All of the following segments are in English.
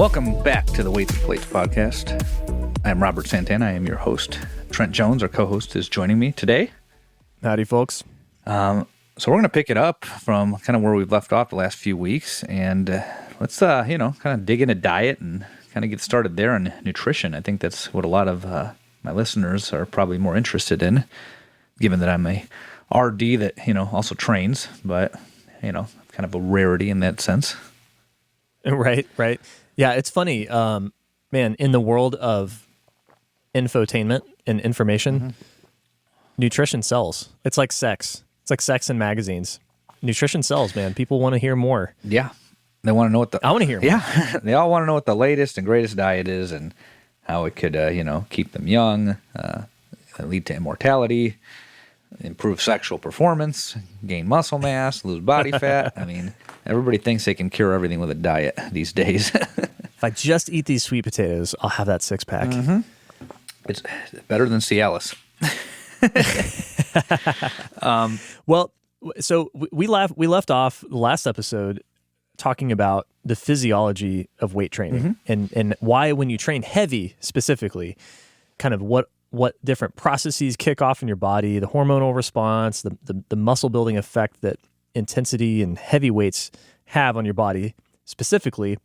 Welcome back to the Weights and Plates podcast. I'm Robert Santana. I am your host. Trent Jones, our co-host, is joining me today. Howdy, folks. So we're going to pick it up from kind of where we've left off the last few weeks, and let's, kind of dig into diet and kind of get started there on nutrition. I think that's what a lot of my listeners are probably more interested in, given that I'm a RD that, also trains, but, kind of a rarity in that sense. Right. Yeah, it's funny, man, in the world of infotainment and information, nutrition sells. It's like sex. It's like sex in magazines. Nutrition sells, man. People want to hear more. Yeah. They want to know what I want to hear more. Yeah. They all want to know what the latest and greatest diet is and how it could, keep them young, lead to immortality, improve sexual performance, gain muscle mass, lose body fat. I mean, everybody thinks they can cure everything with a diet these days. If I just eat these sweet potatoes, I'll have that six-pack. Mm-hmm. It's better than Cialis. Well, so we left off the last episode talking about the physiology of weight training and why when you train heavy specifically, kind of what different processes kick off in your body, the hormonal response, the muscle building effect that intensity and heavy weights have on your body specifically.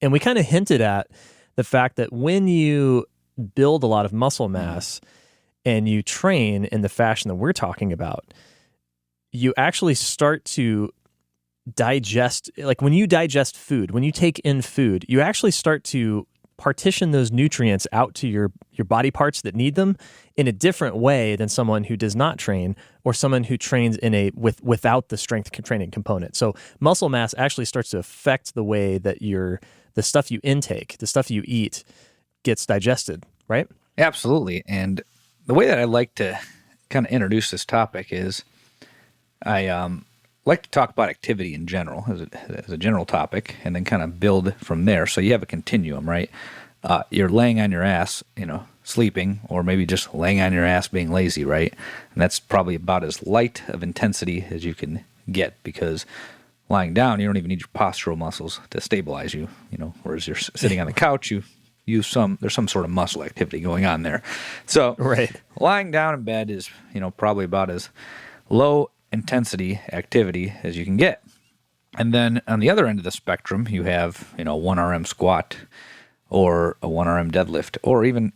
And we kind of hinted at the fact that when you build a lot of muscle mass and you train in the fashion that we're talking about, you actually start to digest, like when you digest food, when you take in food, you actually start to partition those nutrients out to your body parts that need them in a different way than someone who does not train or someone who trains without the strength training component. So muscle mass actually starts to affect the way that the stuff you intake, the stuff you eat gets digested, right? Absolutely. And the way that I like to kind of introduce this topic is I like to talk about activity in general as a general topic and then kind of build from there. So you have a continuum, right? You're laying on your ass, sleeping, or maybe just laying on your ass being lazy, right? And that's probably about as light of intensity as you can get because lying down, you don't even need your postural muscles to stabilize you, whereas you're sitting on the couch, there's some sort of muscle activity going on there. So right. Lying down in bed is, probably about as low intensity activity as you can get. And then on the other end of the spectrum, you have, 1RM squat or a 1RM deadlift or even,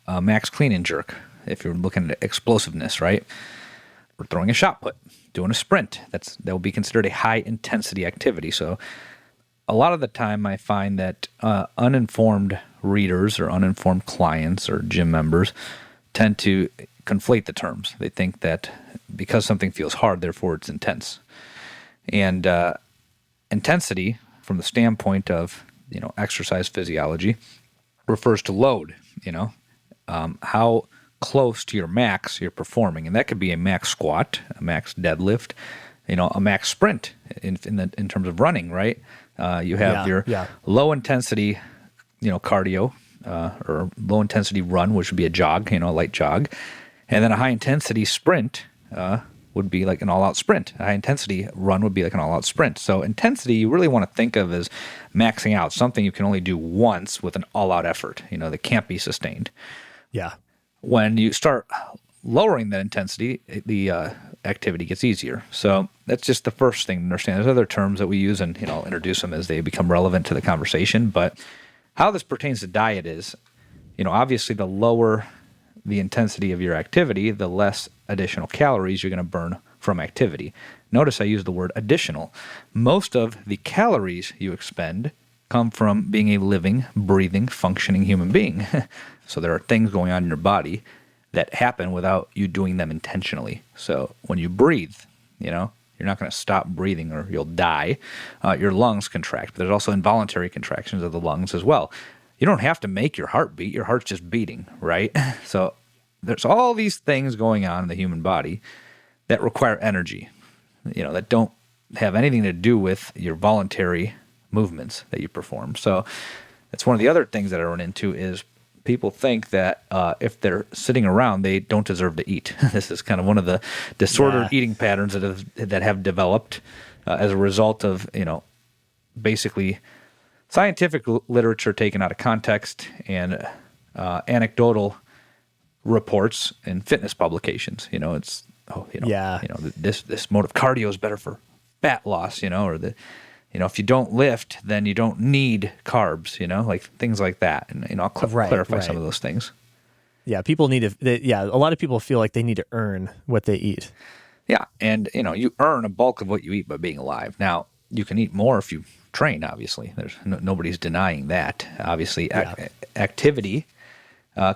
a max clean and jerk if you're looking at explosiveness, right? Or throwing a shot put, doing a sprint. That will be considered a high intensity activity. So a lot of the time I find that uninformed readers or uninformed clients or gym members tend to conflate the terms. They think that because something feels hard, therefore it's intense. And intensity, from the standpoint of exercise physiology, refers to load. How close to your max you're performing, and that could be a max squat, a max deadlift, a max sprint in terms of running. Right? You have your low intensity, cardio or low intensity run, which would be a jog, a light jog. And then a high-intensity sprint would be like an all-out sprint. A high-intensity run would be like an all-out sprint. So intensity, you really want to think of as maxing out, something you can only do once with an all-out effort, that can't be sustained. Yeah. When you start lowering that intensity, the activity gets easier. So that's just the first thing to understand. There's other terms that we use, and I'll introduce them as they become relevant to the conversation. But how this pertains to diet is, obviously the lower the intensity of your activity, the less additional calories you're going to burn from activity. Notice I use the word additional. Most of the calories you expend come from being a living, breathing, functioning human being. So there are things going on in your body that happen without you doing them intentionally. So when you breathe, you're not going to stop breathing or you'll die. Your lungs contract, but there's also involuntary contractions of the lungs as well. You don't have to make your heart beat. Your heart's just beating, right? So there's all these things going on in the human body that require energy, that don't have anything to do with your voluntary movements that you perform. So that's one of the other things that I run into is people think that if they're sitting around, they don't deserve to eat. This is kind of one of the disordered eating patterns that have developed as a result of, basically scientific literature taken out of context and anecdotal reports in fitness publications. It's this mode of cardio is better for fat loss. Or if you don't lift, then you don't need carbs. Like things like that. And I'll clarify some of those things. Yeah, people need to. A lot of people feel like they need to earn what they eat. Yeah, and you earn a bulk of what you eat by being alive. Now you can eat more if you train. Obviously, there's nobody's denying that. Obviously, activity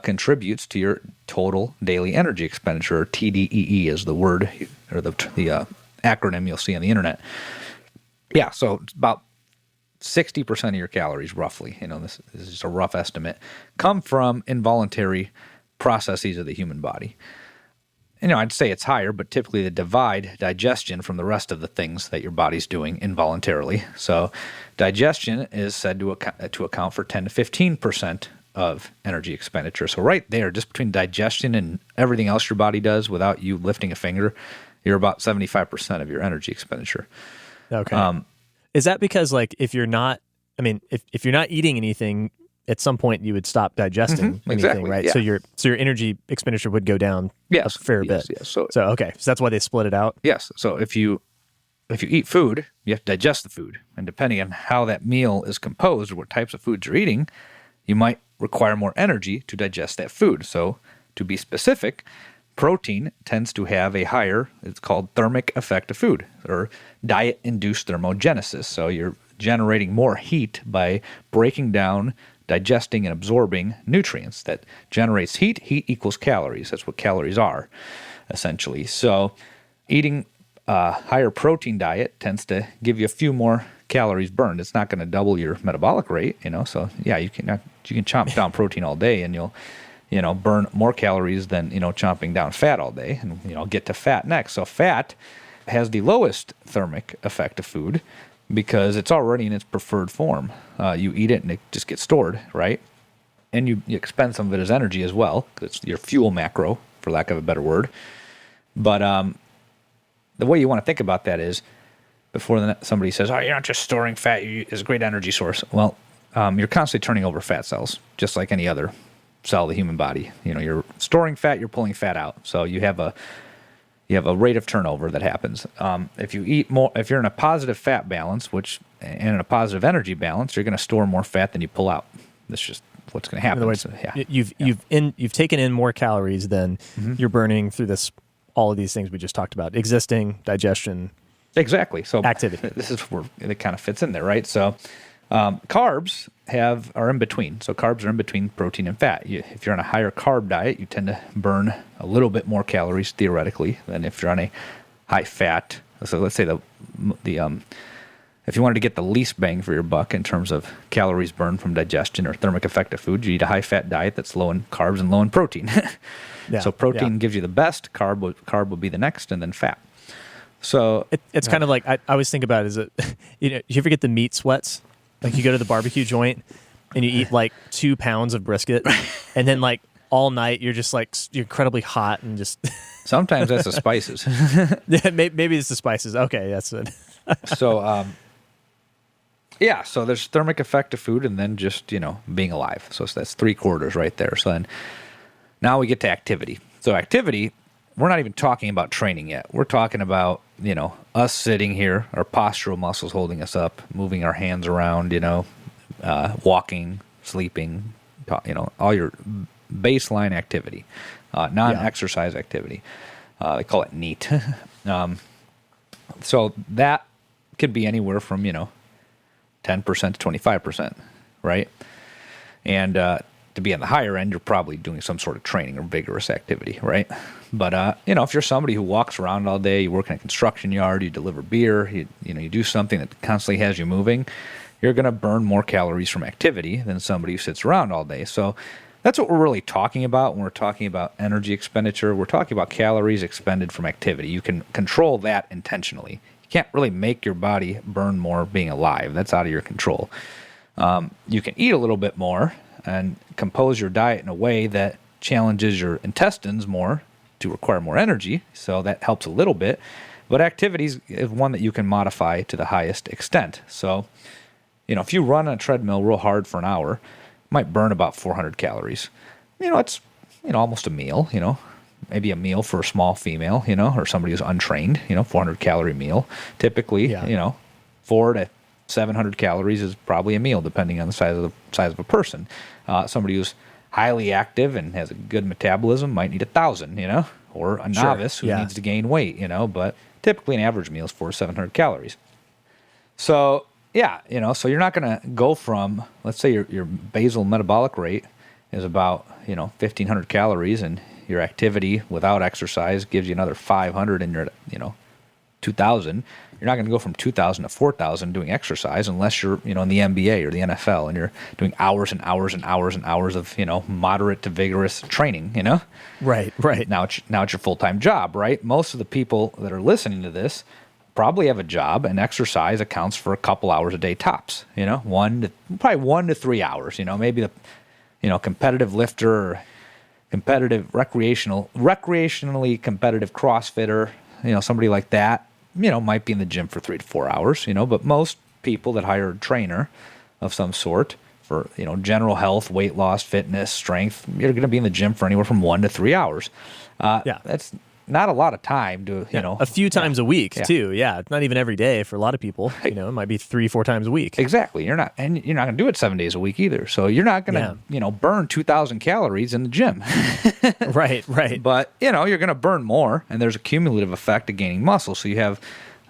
contributes to your total daily energy expenditure. Or TDEE is the word or the acronym you'll see on the internet. Yeah, so it's about 60% of your calories, roughly. This is just a rough estimate, come from involuntary processes of the human body. I'd say it's higher, but typically they divide digestion from the rest of the things that your body's doing involuntarily. So digestion is said to account for 10 to 15% of energy expenditure. So right there, just between digestion and everything else your body does without you lifting a finger, you're about 75% of your energy expenditure. Okay. Is that because if you're not eating anything, at some point you would stop digesting anything, right? Yeah. So your energy expenditure would go down a fair bit. Yes. So that's why they split it out? Yes. So if you eat food, you have to digest the food. And depending on how that meal is composed or what types of foods you're eating, you might require more energy to digest that food. So to be specific, protein tends to have a higher, it's called thermic effect of food, or diet-induced thermogenesis. So you're generating more heat by breaking down, digesting, and absorbing nutrients. That generates heat. Heat equals calories. That's what calories are, essentially. So eating a higher protein diet tends to give you a few more calories burned. It's not going to double your metabolic rate, So yeah, you can chomp down protein all day, and you'll burn more calories than, chomping down fat all day. And, I'll get to fat next. So fat has the lowest thermic effect of food because it's already in its preferred form. You eat it and it just gets stored, right? And you expend some of it as energy as well, because it's your fuel macro, for lack of a better word. But the way you want to think about that is, before somebody says, "Oh, you're not just storing fat; it's a great energy source." Well, you're constantly turning over fat cells, just like any other cell of the human body. You're storing fat, you're pulling fat out. So you have a rate of turnover that happens. If you eat more, if you're in a positive fat balance, and in a positive energy balance, you're going to store more fat than you pull out. That's just what's going to happen. In other words, you've taken in more calories than you're burning through all of these things we just talked about: existing, digestion. Exactly. So activity. This is where it kind of fits in there, right? So carbs are in between. So carbs are in between protein and fat. If you're on a higher carb diet, you tend to burn a little bit more calories theoretically than if you're on a high fat. So let's say if you wanted to get the least bang for your buck in terms of calories burned from digestion or thermic effect of food, you eat a high fat diet that's low in carbs and low in protein. So protein gives you the best. Carb will be the next, and then fat. So it's kind of like I always think about it as you ever get the meat sweats? Like you go to the barbecue joint and you eat 2 pounds of brisket, and then all night you're just you're incredibly hot and just. Sometimes that's the spices. Yeah, maybe it's the spices. Okay, that's it. So so there's thermic effect of food, and then just being alive. So that's 3/4 right there. So then now we get to activity. So activity. We're not even talking about training yet. We're talking about, us sitting here, our postural muscles holding us up, moving our hands around, walking, sleeping, all your baseline activity, non-exercise activity. They call it NEAT. So that could be anywhere from, 10% to 25%, right? And to be on the higher end, you're probably doing some sort of training or vigorous activity, right? But, if you're somebody who walks around all day, you work in a construction yard, you deliver beer, you do something that constantly has you moving, you're going to burn more calories from activity than somebody who sits around all day. So that's what we're really talking about when we're talking about energy expenditure. We're talking about calories expended from activity. You can control that intentionally. You can't really make your body burn more being alive. That's out of your control. You can eat a little bit more and compose your diet in a way that challenges your intestines more to require more energy, so that helps a little bit. But activities is one that you can modify to the highest extent. So if you run on a treadmill real hard for an hour, you might burn about 400 calories. It's, almost a meal, maybe a meal for a small female, or somebody who's untrained, 400 calorie meal. Typically, 400 to 700 calories is probably a meal, depending on the size of a person. Somebody who's highly active and has a good metabolism might need 1,000, or a novice who needs to gain weight, but typically an average meal is 400 to 700 calories. So, so you're not going to go from, let's say your basal metabolic rate is about, 1,500 calories, and your activity without exercise gives you another 500, and you're, 2,000. You're not going to go from 2,000 to 4,000 doing exercise unless you're, in the NBA or the NFL, and you're doing hours and hours and hours and hours of, moderate to vigorous training, Right. Now it's your full-time job, right? Most of the people that are listening to this probably have a job, and exercise accounts for a couple hours a day tops, probably 1 to 3 hours, maybe the, competitive lifter or competitive recreationally competitive CrossFitter, somebody like that, might be in the gym for 3 to 4 hours, but most people that hire a trainer of some sort for, general health, weight loss, fitness, strength, you're going to be in the gym for anywhere from 1 to 3 hours. That's not a lot of time to, a few times a week too. Yeah. It's not even every day for a lot of people, it might be 3-4 times a week. Exactly. You're not going to do it 7 days a week either. So you're not going to, burn 2,000 calories in the gym. Right. But, you're going to burn more, and there's a cumulative effect of gaining muscle. So you have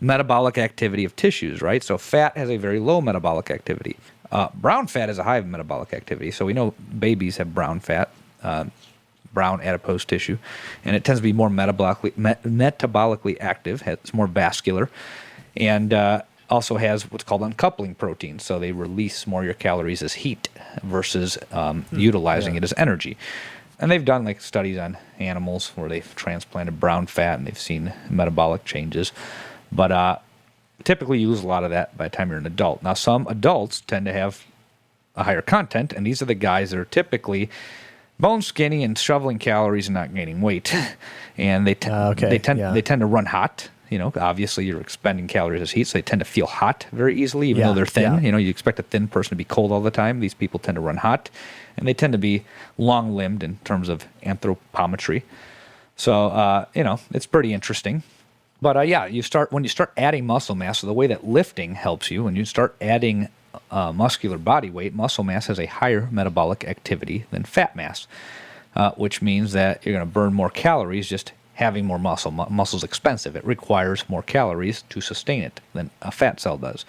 metabolic activity of tissues, right? So fat has a very low metabolic activity. Brown fat has a high metabolic activity. So we know babies have brown fat, brown adipose tissue, and it tends to be more metabolically active. It's more vascular, and also has what's called uncoupling proteins. So they release more of your calories as heat versus utilizing it as energy. And they've done studies on animals where they've transplanted brown fat, and they've seen metabolic changes. But typically you lose a lot of that by the time you're an adult. Now, some adults tend to have a higher content, and these are the guys that are typically bone skinny and shoveling calories and not gaining weight. And they tend to run hot. Obviously you're expending calories as heat, so they tend to feel hot very easily, even though they're thin. You expect a thin person to be cold all the time. These people tend to run hot, and they tend to be long-limbed in terms of anthropometry. So, it's pretty interesting. But when you start adding muscle mass, so the way that lifting helps you, when you start adding muscular body weight, muscle mass has a higher metabolic activity than fat mass, which means that you're going to burn more calories just having more muscle. Muscle's expensive. It requires more calories to sustain it than a fat cell does.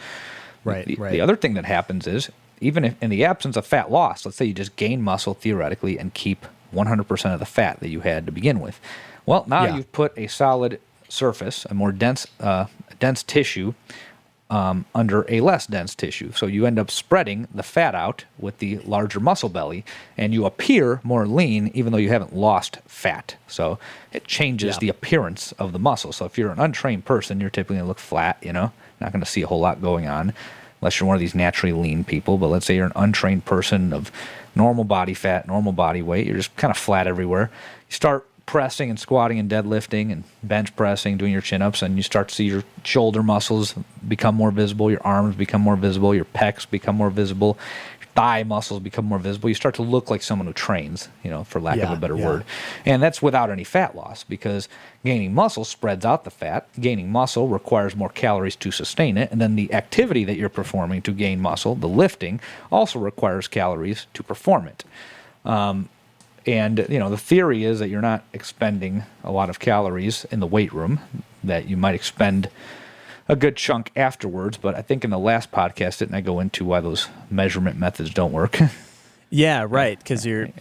Right. The other thing that happens is, even if in the absence of fat loss, let's say you just gain muscle theoretically and keep 100% of the fat that you had to begin with. Well, now you've put a solid surface, a more dense tissue under a less dense tissue. So you end up spreading the fat out with the larger muscle belly, and you appear more lean even though you haven't lost fat. So it changes the appearance of the muscle. So if you're an untrained person, you're typically going to look flat, not going to see a whole lot going on unless you're one of these naturally lean people. But let's say you're an untrained person of normal body fat, normal body weight, you're just kind of flat everywhere. You start pressing and squatting and deadlifting and bench pressing, doing your chin-ups, and you start to see your shoulder muscles become more visible, your arms become more visible, your pecs become more visible, your thigh muscles become more visible. You start to look like someone who trains, for lack of a better word. And that's without any fat loss, because gaining muscle spreads out the fat. Gaining muscle requires more calories to sustain it, and then the activity that you're performing to gain muscle, the lifting, also requires calories to perform it. And, the theory is that you're not expending a lot of calories in the weight room, that you might expend a good chunk afterwards. But I think in the last podcast, didn't I go into why those measurement methods don't work? Yeah, right. Because a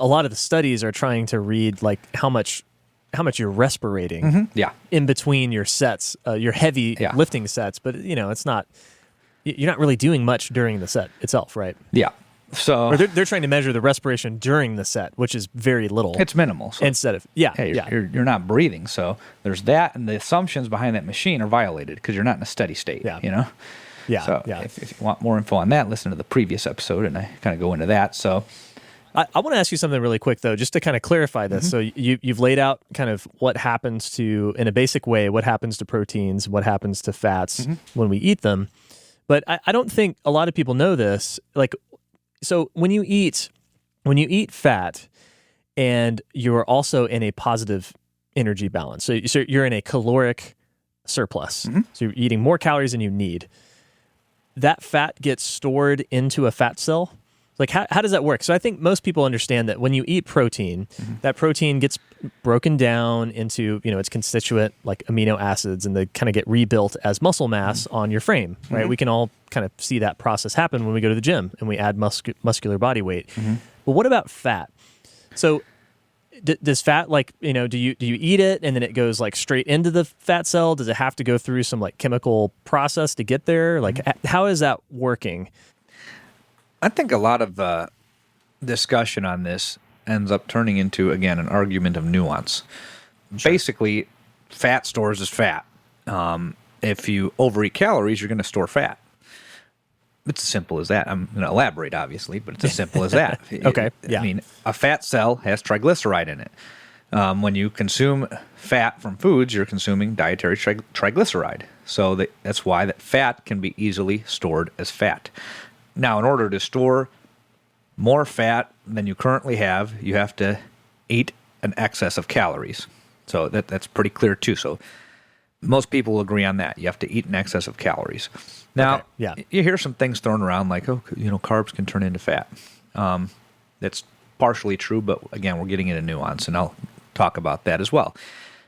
lot of the studies are trying to read how much you're respirating in between your sets, your heavy lifting sets. But, it's not, you're not really doing much during the set itself, right? Yeah. So or they're trying to measure the respiration during the set, which is very little. It's minimal. So instead of you're not breathing. So there's that, and the assumptions behind that machine are violated because you're not in a steady state. So if you want more info on that, listen to the previous episode, and I kind of go into that. So I want to ask you something really quick though, just to kind of clarify this. So you've laid out kind of what happens in a basic way, what happens to proteins, what happens to fats when we eat them. But I don't think a lot of people know this. Like, so when you eat fat and you're also in a positive energy balance, so you're in a caloric surplus, so you're eating more calories than you need, that fat gets stored into a fat cell. Like, how does that work? So I think most people understand that when you eat protein, that protein gets broken down into, its constituent like amino acids, and they kind of get rebuilt as muscle mass on your frame, right? We can all kind of see that process happen when we go to the gym and we add muscular body weight. But what about fat? So does fat, like, do you eat it and then it goes like straight into the fat cell? Does it have to go through some like chemical process to get there? Like, how is that working? I think a lot of discussion on this ends up turning into, again, an argument of nuance. Sure. Basically, fat stores as fat. If you overeat calories, you're going to store fat. It's as simple as that. I'm going to elaborate, obviously, but it's as simple as that. Okay, yeah. I mean, a fat cell has triglyceride in it. When you consume fat from foods, you're consuming dietary triglyceride. So that's why that fat can be easily stored as fat. Now, in order to store more fat than you currently have, you have to eat an excess of calories. So that's pretty clear, too. So most people will agree on that. You have to eat an excess of calories. Now, you hear some things thrown around like, carbs can turn into fat. That's partially true, but again, we're getting into nuance, and I'll talk about that as well.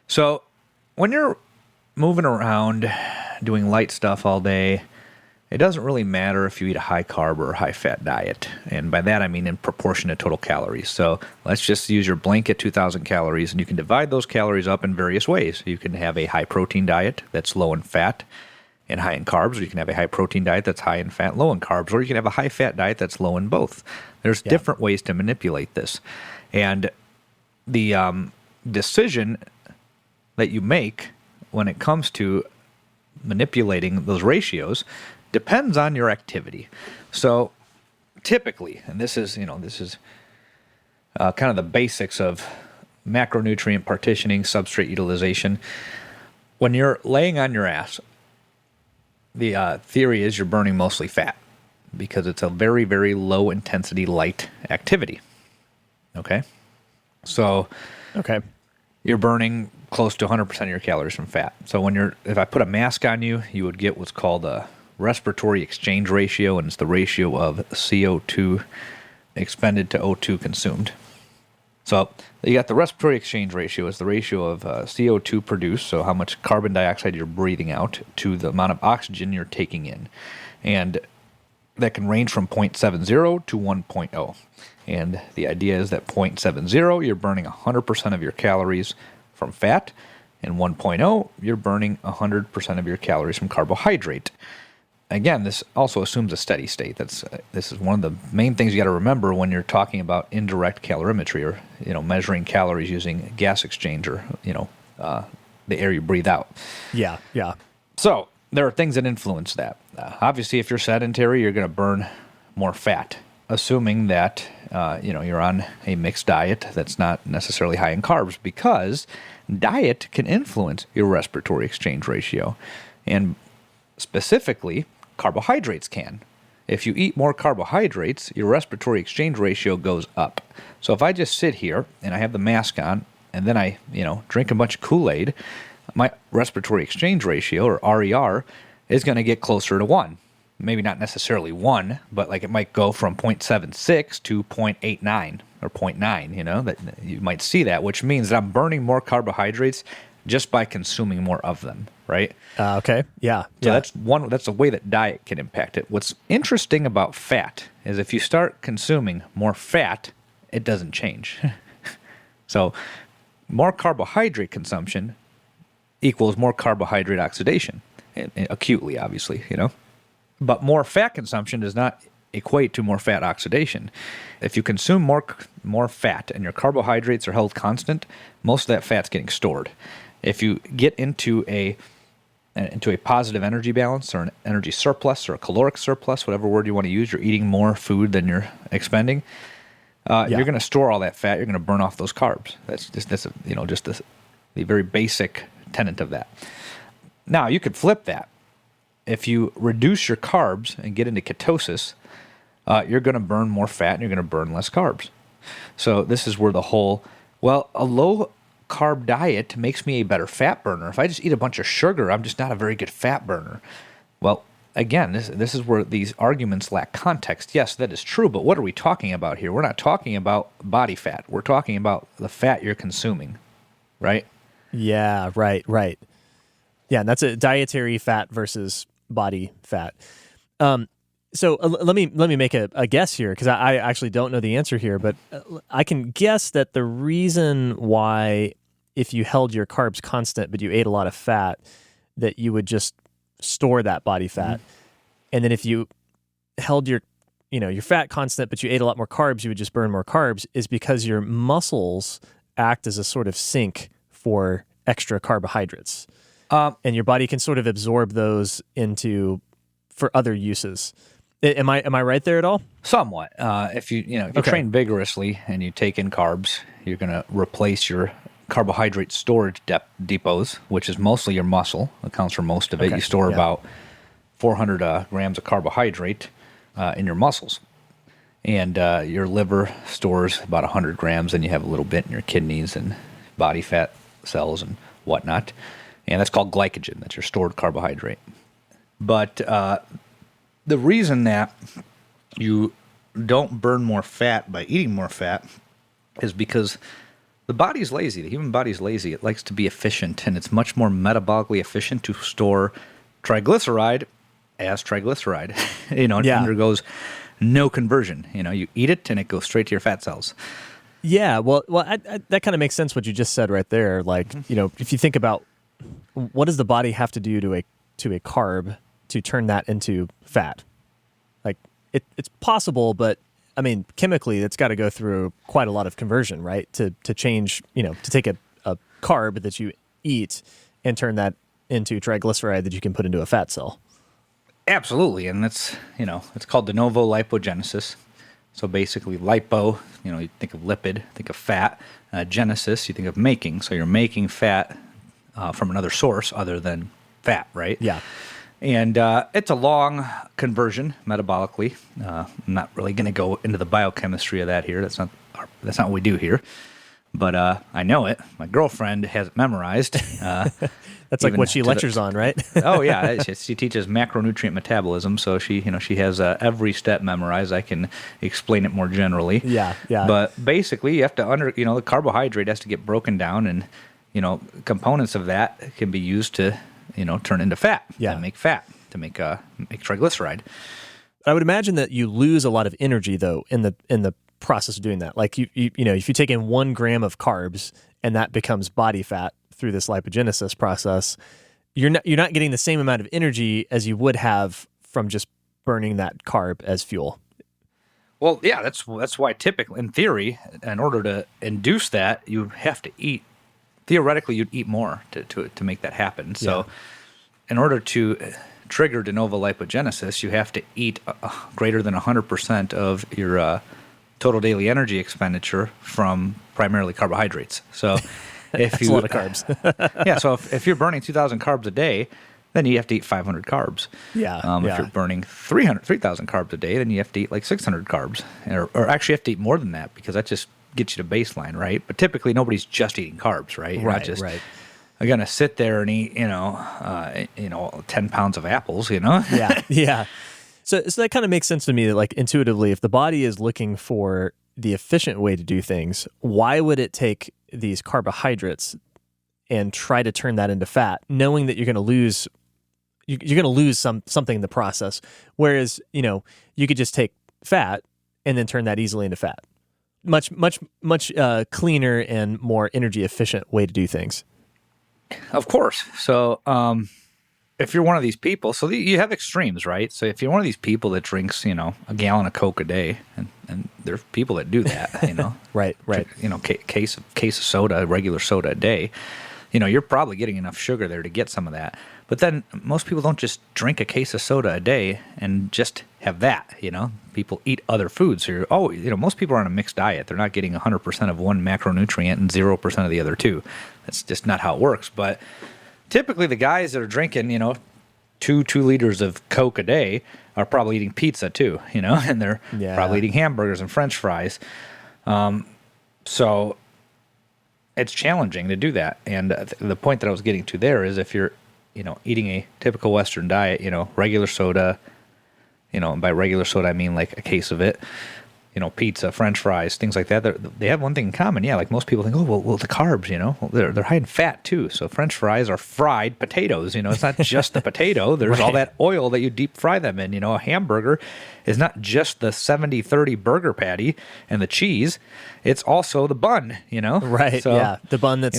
So when you're moving around, doing light stuff all day, it doesn't really matter if you eat a high carb or a high fat diet. And by that, I mean in proportion to total calories. So let's just use your blanket 2,000 calories, and you can divide those calories up in various ways. You can have a high protein diet that's low in fat and high in carbs, or you can have a high protein diet that's high in fat, low in carbs, or you can have a high fat diet that's low in both. There's different ways to manipulate this. And the decision that you make when it comes to manipulating those ratios depends on your activity. So typically, and this is kind of the basics of macronutrient partitioning, substrate utilization. When you're laying on your ass, the theory is you're burning mostly fat because it's a very, very low intensity light activity. Okay? So you're burning close to 100% of your calories from fat. So if I put a mask on you, you would get what's called a respiratory exchange ratio, and it's the ratio of CO2 expended to O2 consumed. So you got the respiratory exchange ratio. It's the ratio of CO2 produced, so how much carbon dioxide you're breathing out, to the amount of oxygen you're taking in. And that can range from 0.70 to 1.0. And the idea is that 0.70, you're burning 100% of your calories from fat, and 1.0, you're burning 100% of your calories from carbohydrate. Again, this also assumes a steady state. This is one of the main things you got to remember when you're talking about indirect calorimetry, or measuring calories using gas exchange, or the air you breathe out. Yeah. So there are things that influence that. Obviously, if you're sedentary, you're going to burn more fat, assuming that you're on a mixed diet that's not necessarily high in carbs, because diet can influence your respiratory exchange ratio, and specifically, carbohydrates can. If you eat more carbohydrates, your respiratory exchange ratio goes up. So if I just sit here and I have the mask on, and then I, drink a bunch of Kool-Aid, my respiratory exchange ratio, or RER, is going to get closer to 1. Maybe not necessarily 1, but like it might go from 0.76 to 0.89 or 0.9, that you might see that, which means that I'm burning more carbohydrates just by consuming more of them, right? Okay. Yeah. So that's a way that diet can impact it. What's interesting about fat is if you start consuming more fat, it doesn't change. So more carbohydrate consumption equals more carbohydrate oxidation, acutely, obviously, But more fat consumption does not equate to more fat oxidation. If you consume more fat and your carbohydrates are held constant, most of that fat's getting stored. If you get into a positive energy balance, or an energy surplus, or a caloric surplus, whatever word you want to use, you're eating more food than you're expending, you're going to store all that fat. You're going to burn off those carbs. That's just the very basic tenet of that. Now, you could flip that. if you reduce your carbs and get into ketosis, you're going to burn more fat and you're going to burn less carbs. So this is where a low carb diet makes me a better fat burner. If I just eat a bunch of sugar, I'm just not a very good fat burner. Well, again, this is where these arguments lack context. Yes, that is true, but what are we talking about here? We're not talking about body fat. We're talking about the fat you're consuming, right? Yeah, right. Yeah, and that's a dietary fat versus body fat. So let me make a guess here, because I actually don't know the answer here, but I can guess that the reason why, if you held your carbs constant but you ate a lot of fat, that you would just store that body fat, and then if you held your fat constant but you ate a lot more carbs, you would just burn more carbs, is because your muscles act as a sort of sink for extra carbohydrates, and your body can sort of absorb those for other uses. Am I right there at all? Somewhat. If you train vigorously and you take in carbs, you're going to replace your carbohydrate storage depots, which is mostly your muscle. Accounts for most of it. You store about 400 grams of carbohydrate in your muscles, and your liver stores about 100 grams, and you have a little bit in your kidneys and body fat cells and whatnot, and that's called glycogen. That's your stored carbohydrate. But the reason that you don't burn more fat by eating more fat is because the body's lazy. The human body's lazy. It likes to be efficient, and it's much more metabolically efficient to store triglyceride as triglyceride. It undergoes no conversion. You eat it, and it goes straight to your fat cells. Yeah, well, that kind of makes sense what you just said right there. Like, if you think about what does the body have to do to a carb to turn that into fat? Like, it's possible, but I mean, chemically, it's got to go through quite a lot of conversion, right? To change, to take a carb that you eat and turn that into triglyceride that you can put into a fat cell. Absolutely, and that's it's called de novo lipogenesis. So basically, lipo, you think of lipid, think of fat. Genesis, you think of making. So you're making fat from another source other than fat, right? Yeah. And it's a long conversion metabolically. I'm not really going to go into the biochemistry of that here. That's not what we do here. But I know it. My girlfriend has it memorized. That's like what she lectures on, right? Oh yeah, she teaches macronutrient metabolism, so she has every step memorized. I can explain it more generally. Yeah. But basically, you have to the carbohydrate has to get broken down, and components of that can be used to turn into fat. Yeah. And make fat to make triglyceride. I would imagine that you lose a lot of energy though in the process of doing that. Like if you take in 1 gram of carbs and that becomes body fat through this lipogenesis process, you're not getting the same amount of energy as you would have from just burning that carb as fuel. Well, yeah, that's why typically, in theory, in order to induce that, you have to eat. Theoretically, you'd eat more to make that happen. So, in order to trigger de novo lipogenesis, you have to eat greater than 100% of your total daily energy expenditure from primarily carbohydrates. So, That's a lot of carbs. Yeah, so if you're burning 2,000 carbs a day, then you have to eat 500 carbs. Yeah. If you're burning 3,000 carbs a day, then you have to eat like 600 carbs. Or actually you have to eat more than that, because that just gets you to baseline, right? But typically nobody's just eating carbs, right? You're not just going to sit there and eat, 10 pounds of apples, Yeah. So that kind of makes sense to me that, like, intuitively, if the body is looking for the efficient way to do things, why would it take these carbohydrates and try to turn that into fat, knowing that you're going to lose something in the process? Whereas, you could just take fat and then turn that easily into fat. Much cleaner and more energy efficient way to do things. Of course. So, if you're one of these people, so you have extremes, right? So if you're one of these people that drinks, a gallon of Coke a day, and there's people that do that, right. Case of soda, regular soda a day, you're probably getting enough sugar there to get some of that. But then most people don't just drink a case of soda a day and just have that, People eat other foods. Most people are on a mixed diet. They're not getting 100% of one macronutrient and 0% of the other two. That's just not how it works. But typically the guys that are drinking, 2 liters of Coke a day are probably eating pizza too, and they're probably eating hamburgers and French fries. So it's challenging to do that. And the point that I was getting to there is if you're, eating a typical Western diet, regular soda, and by regular soda, I mean like a case of it, pizza, French fries, things like that. They have one thing in common. Yeah, like most people think, oh, well, the carbs, they're high in fat too. So French fries are fried potatoes. It's not just the potato. There's all that oil that you deep fry them in. A hamburger is not just the 70-30 burger patty and the cheese. It's also the bun, Right, so, yeah. The bun that's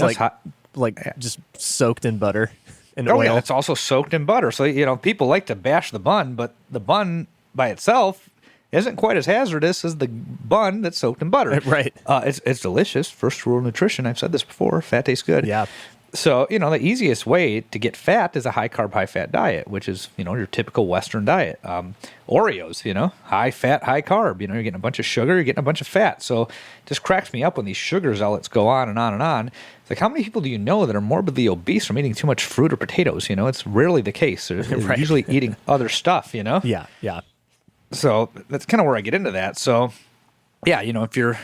just soaked in butter and oil. Yeah, it's also soaked in butter. So, people like to bash the bun, but the bun by itself isn't quite as hazardous as the bun that's soaked in butter. Right. It's delicious. First rule of nutrition. I've said this before. Fat tastes good. Yeah. So, the easiest way to get fat is a high carb, high fat diet, which is, your typical Western diet. Oreos, high fat, high carb. You're getting a bunch of sugar, you're getting a bunch of fat. So it just cracks me up when these sugar zealots go on and on and on. It's like, how many people do you know that are morbidly obese from eating too much fruit or potatoes? It's rarely the case. They're usually eating other stuff, Yeah, yeah. So that's kind of where I get into that. So, yeah, if you're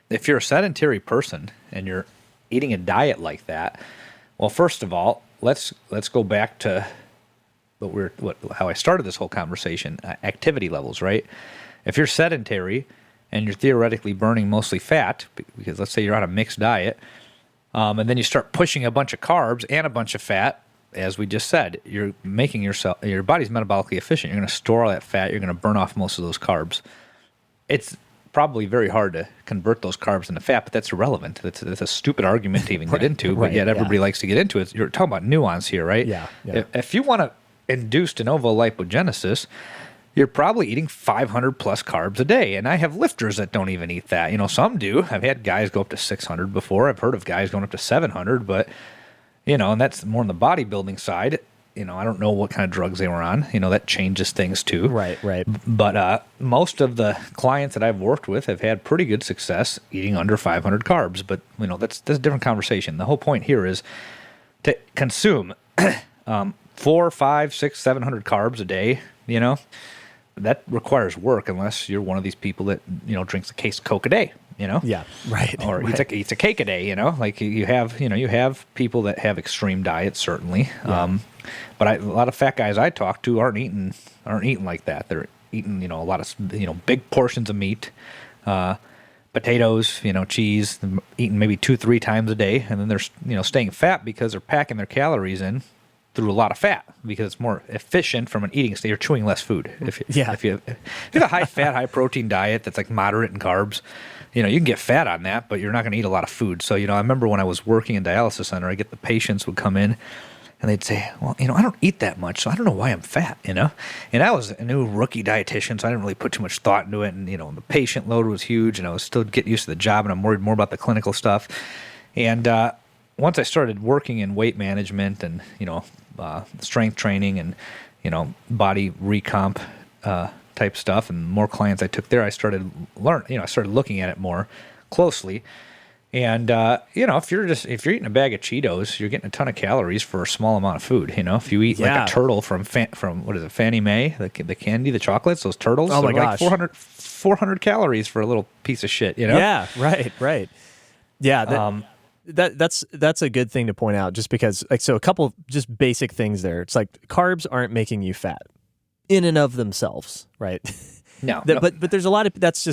a sedentary person and you're eating a diet like that, well, first of all, let's go back to how I started this whole conversation. Activity levels, right? If you're sedentary and you're theoretically burning mostly fat, because let's say you're on a mixed diet, and then you start pushing a bunch of carbs and a bunch of fat. As we just said, you're making your body's metabolically efficient. You're going to store all that fat. You're going to burn off most of those carbs. It's probably very hard to convert those carbs into fat, but that's irrelevant. That's a stupid argument to even get into, but yet everybody likes to get into it. You're talking about nuance here, right? Yeah. If you want to induce de novo lipogenesis, you're probably eating 500 plus carbs a day. And I have lifters that don't even eat that. Some do. I've had guys go up to 600 before. I've heard of guys going up to 700, but and that's more on the bodybuilding side. I don't know what kind of drugs they were on. That changes things too. Right. But most of the clients that I've worked with have had pretty good success eating under 500 carbs. But, that's a different conversation. The whole point here is to consume 4, 5, 6, 700 carbs a day, that requires work unless you're one of these people that, drinks a case of Coke a day. Yeah, right. Or eats a cake a day, like you have people that have extreme diets, certainly. Yeah. But a lot of fat guys I talk to aren't eating like that. They're eating, a lot of, big portions of meat, potatoes, cheese, eating maybe 2-3 times a day. And then they're, staying fat because they're packing their calories in through a lot of fat because it's more efficient from an eating state. You're chewing less food. If you have a high fat, high protein diet that's like moderate in carbs, you can get fat on that, but you're not going to eat a lot of food. So, I remember when I was working in dialysis center, I get the patients would come in and they'd say, well, I don't eat that much, so I don't know why I'm fat, And I was a new rookie dietitian, so I didn't really put too much thought into it. And, the patient load was huge and I was still getting used to the job and I'm worried more about the clinical stuff. And once I started working in weight management and, strength training and, body recomp type stuff, and more clients I took there, I started looking at it more closely. And if you're eating a bag of Cheetos, you're getting a ton of calories for a small amount of food. If you eat like a turtle from what is it, Fannie Mae, the candy, the chocolates, those turtles. Oh my gosh, like 400 calories for a little piece of shit. Yeah, right. Yeah, that's a good thing to point out, just because a couple of just basic things there. It's like carbs aren't making you fat in and of themselves, right? No. But there's a lot of that's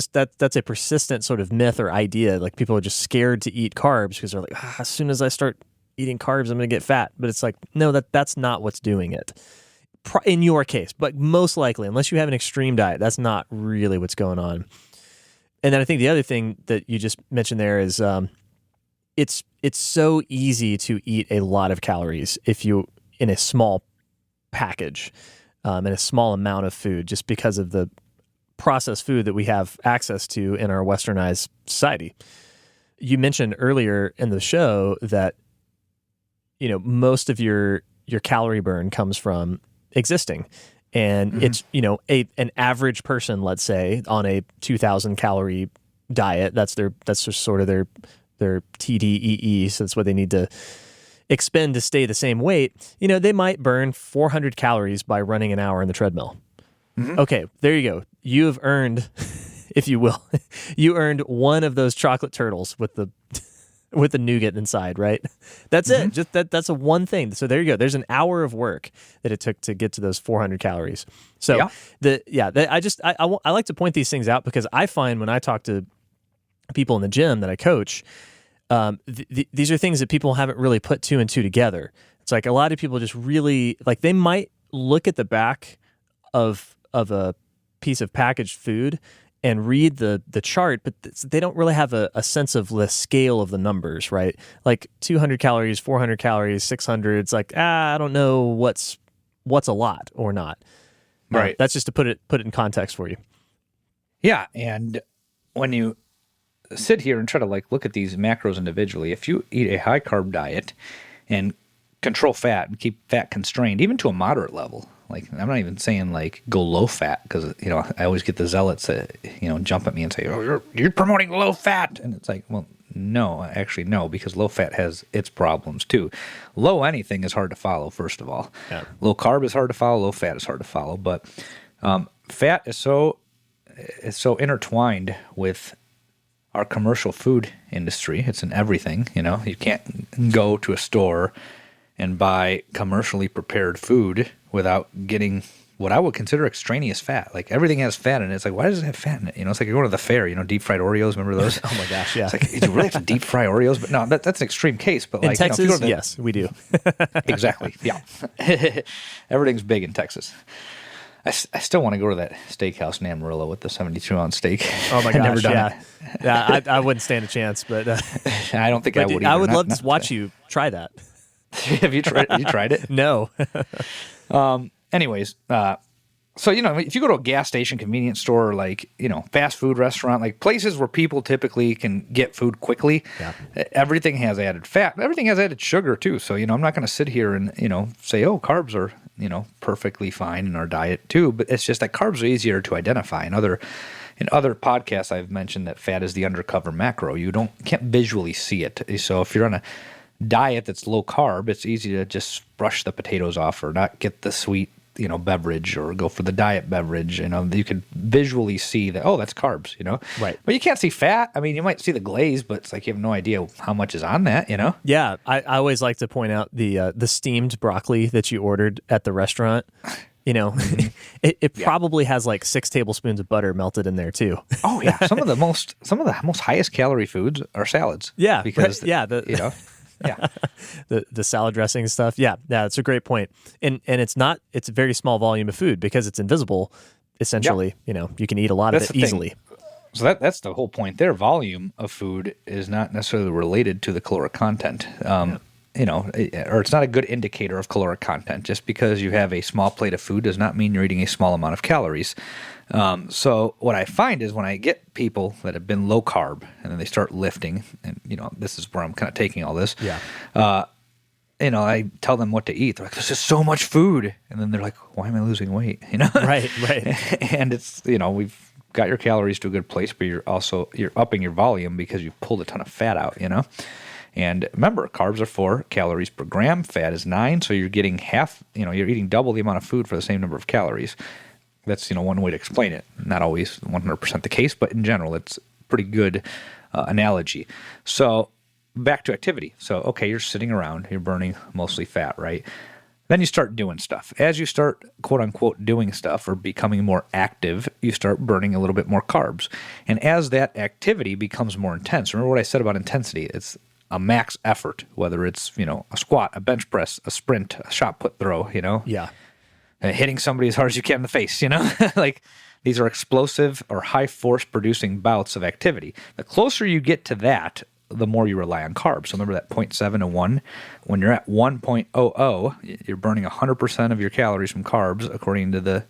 a persistent sort of myth or idea. Like people are just scared to eat carbs because they're like, as soon as I start eating carbs, I'm going to get fat. But it's like, no, that's not what's doing it in your case. But most likely, unless you have an extreme diet, that's not really what's going on. And then I think the other thing that you just mentioned there is it's so easy to eat a lot of calories if you in a small package, in a small amount of food, just because of the processed food that we have access to in our westernized society. You mentioned earlier in the show that most of your calorie burn comes from existing, and it's an average person, let's say, on a 2,000 calorie diet. That's just sort of their TDEE. So that's what they need to expend to stay the same weight, they might burn 400 calories by running an hour in the treadmill. Okay, there you go. You have earned, if you will, you earned one of those chocolate turtles with the nougat inside, right? That's it. Just that's a one thing. So there you go. There's an hour of work that it took to get to those 400 calories. So I like to point these things out because I find when I talk to people in the gym that I coach, these are things that people haven't really put two and two together. It's like a lot of people just really like they might look at the back of a piece of packaged food and read the chart, but they don't really have a sense of the scale of the numbers, right? Like 200 calories, 400 calories, 600. It's like, I don't know what's a lot or not. Right. That's just to put it in context for you. Yeah, and when you sit here and try to look at these macros individually, if you eat a high carb diet and control fat and keep fat constrained, even to a moderate level. I'm not even saying go low fat because, I always get the zealots that, jump at me and say, oh, you're promoting low fat. And it's like, well, no, actually, no, because low fat has its problems too. Low anything is hard to follow, first of all. Yeah. Low carb is hard to follow. Low fat is hard to follow. But fat is so intertwined with our commercial food industry. It's in everything. You can't go to a store and buy commercially prepared food without getting what I would consider extraneous fat. Everything has fat in it. It's like, why does it have fat in it? It's like you're going to the fair, deep fried Oreos. Remember those? Oh my gosh, yeah. It's like, you really have to deep fry Oreos? But no, that's an extreme case. But in Texas, yes, we do. Exactly, yeah. Everything's big in Texas. I still want to go to that steakhouse in Amarillo with the 72-ounce steak. Oh my gosh, never done it. Yeah, I wouldn't stand a chance, but I don't think I would either. I would love to watch you try that. Have you tried it? No. Anyways, so, if you go to a gas station, convenience store, fast food restaurant, places where people typically can get food quickly, everything has added fat. Everything has added sugar, too. So, I'm not going to sit here and, say, oh, carbs are, perfectly fine in our diet, too. But it's just that carbs are easier to identify. In other podcasts, I've mentioned that fat is the undercover macro. You can't visually see it. So if you're on a diet that's low carb, it's easy to just brush the potatoes off or not get the sweet, beverage or go for the diet beverage. You can visually see that, oh, that's carbs, Right. But you can't see fat. I mean, you might see the glaze, but it's like you have no idea how much is on that, Yeah. I always like to point out the steamed broccoli that you ordered at the restaurant. It probably has 6 tablespoons of butter melted in there too. Oh yeah. Some of the most highest calorie foods are salads. Yeah. Because Yeah. The salad dressing stuff. Yeah, it's a great point. And it's a very small volume of food because it's invisible. Essentially, you can eat a lot of it easily. So that's the whole point there. Volume of food is not necessarily related to the caloric content. Or it's not a good indicator of caloric content. Just because you have a small plate of food does not mean you're eating a small amount of calories. So what I find is when I get people that have been low carb and then they start lifting, and this is where I'm kind of taking all this. Yeah. I tell them what to eat. They're like, "There's just so much food," and then they're like, "Why am I losing weight?" Right. And it's we've got your calories to a good place, but you're upping your volume because you pulled a ton of fat out. And remember, carbs are 4 calories per gram. Fat is 9, so you're getting half. You're eating double the amount of food for the same number of calories. That's one way to explain it. Not always 100% the case, but in general, it's a pretty good analogy. So back to activity. So okay, you're sitting around, you're burning mostly fat, right? Then you start doing stuff. As you start quote unquote doing stuff or becoming more active, you start burning a little bit more carbs. And as that activity becomes more intense, remember what I said about intensity? It's a max effort, whether it's a squat, a bench press, a sprint, a shot put throw. Yeah. Hitting somebody as hard as you can in the face, these are explosive or high force producing bouts of activity. The closer you get to that, the more you rely on carbs. So remember that 0.7 to 1. When you're at 1.00, you're burning 100% of your calories from carbs according to the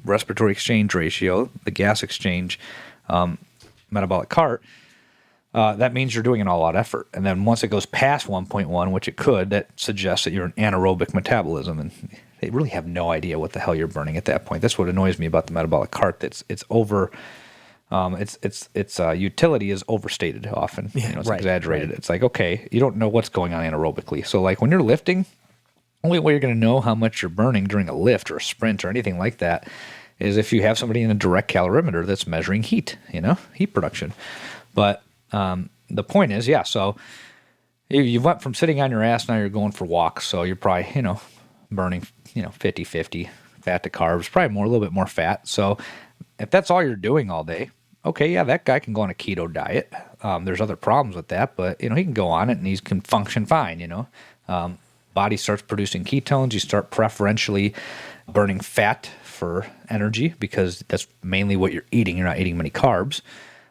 respiratory exchange ratio, the gas exchange metabolic cart. That means you're doing an all-out effort. And then once it goes past 1.1, which it could, that suggests that you're in anaerobic metabolism. And they really have no idea what the hell you're burning at that point. That's what annoys me about the metabolic cart. It's over its utility is overstated often. It's right, exaggerated. right. It's like, okay, you don't know what's going on anaerobically. So like when you're lifting, only way you're going to know how much you're burning during a lift or a sprint or anything like that is if you have somebody in a direct calorimeter that's measuring heat, heat production. But the point is, so you went from sitting on your ass, now you're going for walks. So you're probably, burning, 50-50 fat to carbs, probably a little bit more fat. So if that's all you're doing all day, okay, yeah, that guy can go on a keto diet. There's other problems with that, but, he can go on it and he can function fine, Body starts producing ketones. You start preferentially burning fat for energy because that's mainly what you're eating. You're not eating many carbs.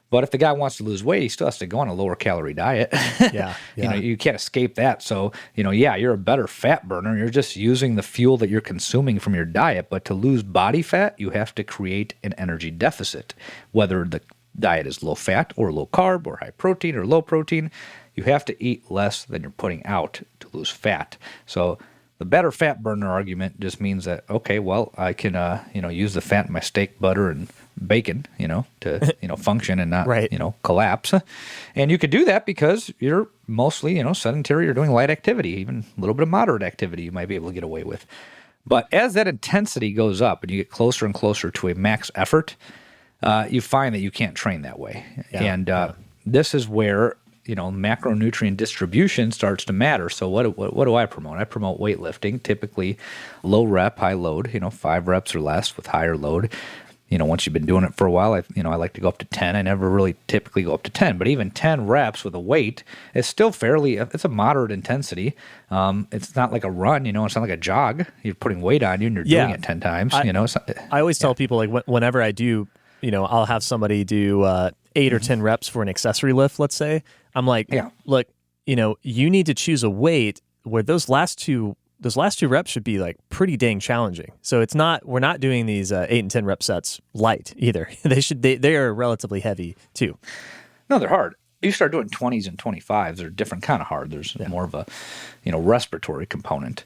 But if the guy wants to lose weight, he still has to go on a lower calorie diet. Yeah. You can't escape that. So, you're a better fat burner. You're just using the fuel that you're consuming from your diet. But to lose body fat, you have to create an energy deficit. Whether the diet is low fat or low carb or high protein or low protein, you have to eat less than you're putting out to lose fat. So the better fat burner argument just means that, okay, well, I can, use the fat in my steak, butter, and bacon, to, function and not, right. Collapse. And you could do that because you're mostly, sedentary. You're doing light activity, even a little bit of moderate activity you might be able to get away with. But as that intensity goes up and you get closer and closer to a max effort, you find that you can't train that way. Yeah. And this is where macronutrient distribution starts to matter. So what do I promote? I promote weightlifting, typically low rep, high load, 5 reps or less with higher load. Once you've been doing it for a while, I like to go up to 10. I never really typically go up to 10, but even 10 reps with a weight is still it's a moderate intensity. It's not like a run, it's not like a jog. You're putting weight on you and you're doing it 10 times, I always tell people, like, whenever I do, I'll have somebody do 8 or 10 reps for an accessory lift, let's say. I'm like, look, you need to choose a weight where those last two reps should be like pretty dang challenging. So we're not doing these 8 and 10 rep sets light either. They are relatively heavy too. No, they're hard. You start doing 20s and 25s, they're different kind of hard. There's more of a, respiratory component,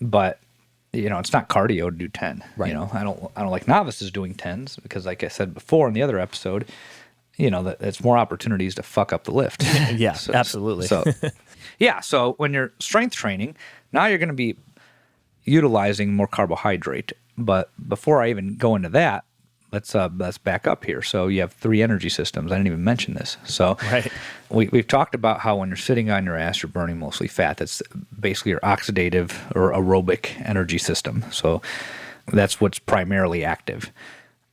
but it's not cardio to do 10. Right. I don't like novices doing 10s because, like I said before in the other episode, that it's more opportunities to fuck up the lift. Yeah, absolutely. So when you're strength training, now you're going to be utilizing more carbohydrate. But before I even go into that, let's back up here. So you have 3 energy systems. I didn't even mention this. So right. We've talked about how when you're sitting on your ass, you're burning mostly fat. That's basically your oxidative or aerobic energy system. So that's what's primarily active.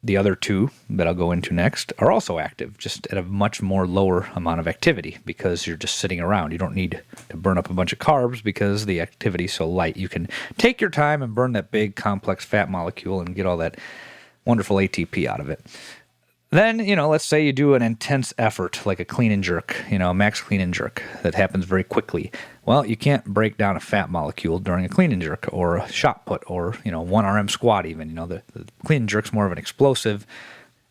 The other 2 that I'll go into next are also active, just at a much more lower amount of activity because you're just sitting around. You don't need to burn up a bunch of carbs because the activity is so light. You can take your time and burn that big complex fat molecule and get all that wonderful ATP out of it. Then, let's say you do an intense effort like a clean and jerk, a max clean and jerk that happens very quickly. Well, you can't break down a fat molecule during a clean and jerk or a shot put or, 1RM squat even. The clean and jerk's more of an explosive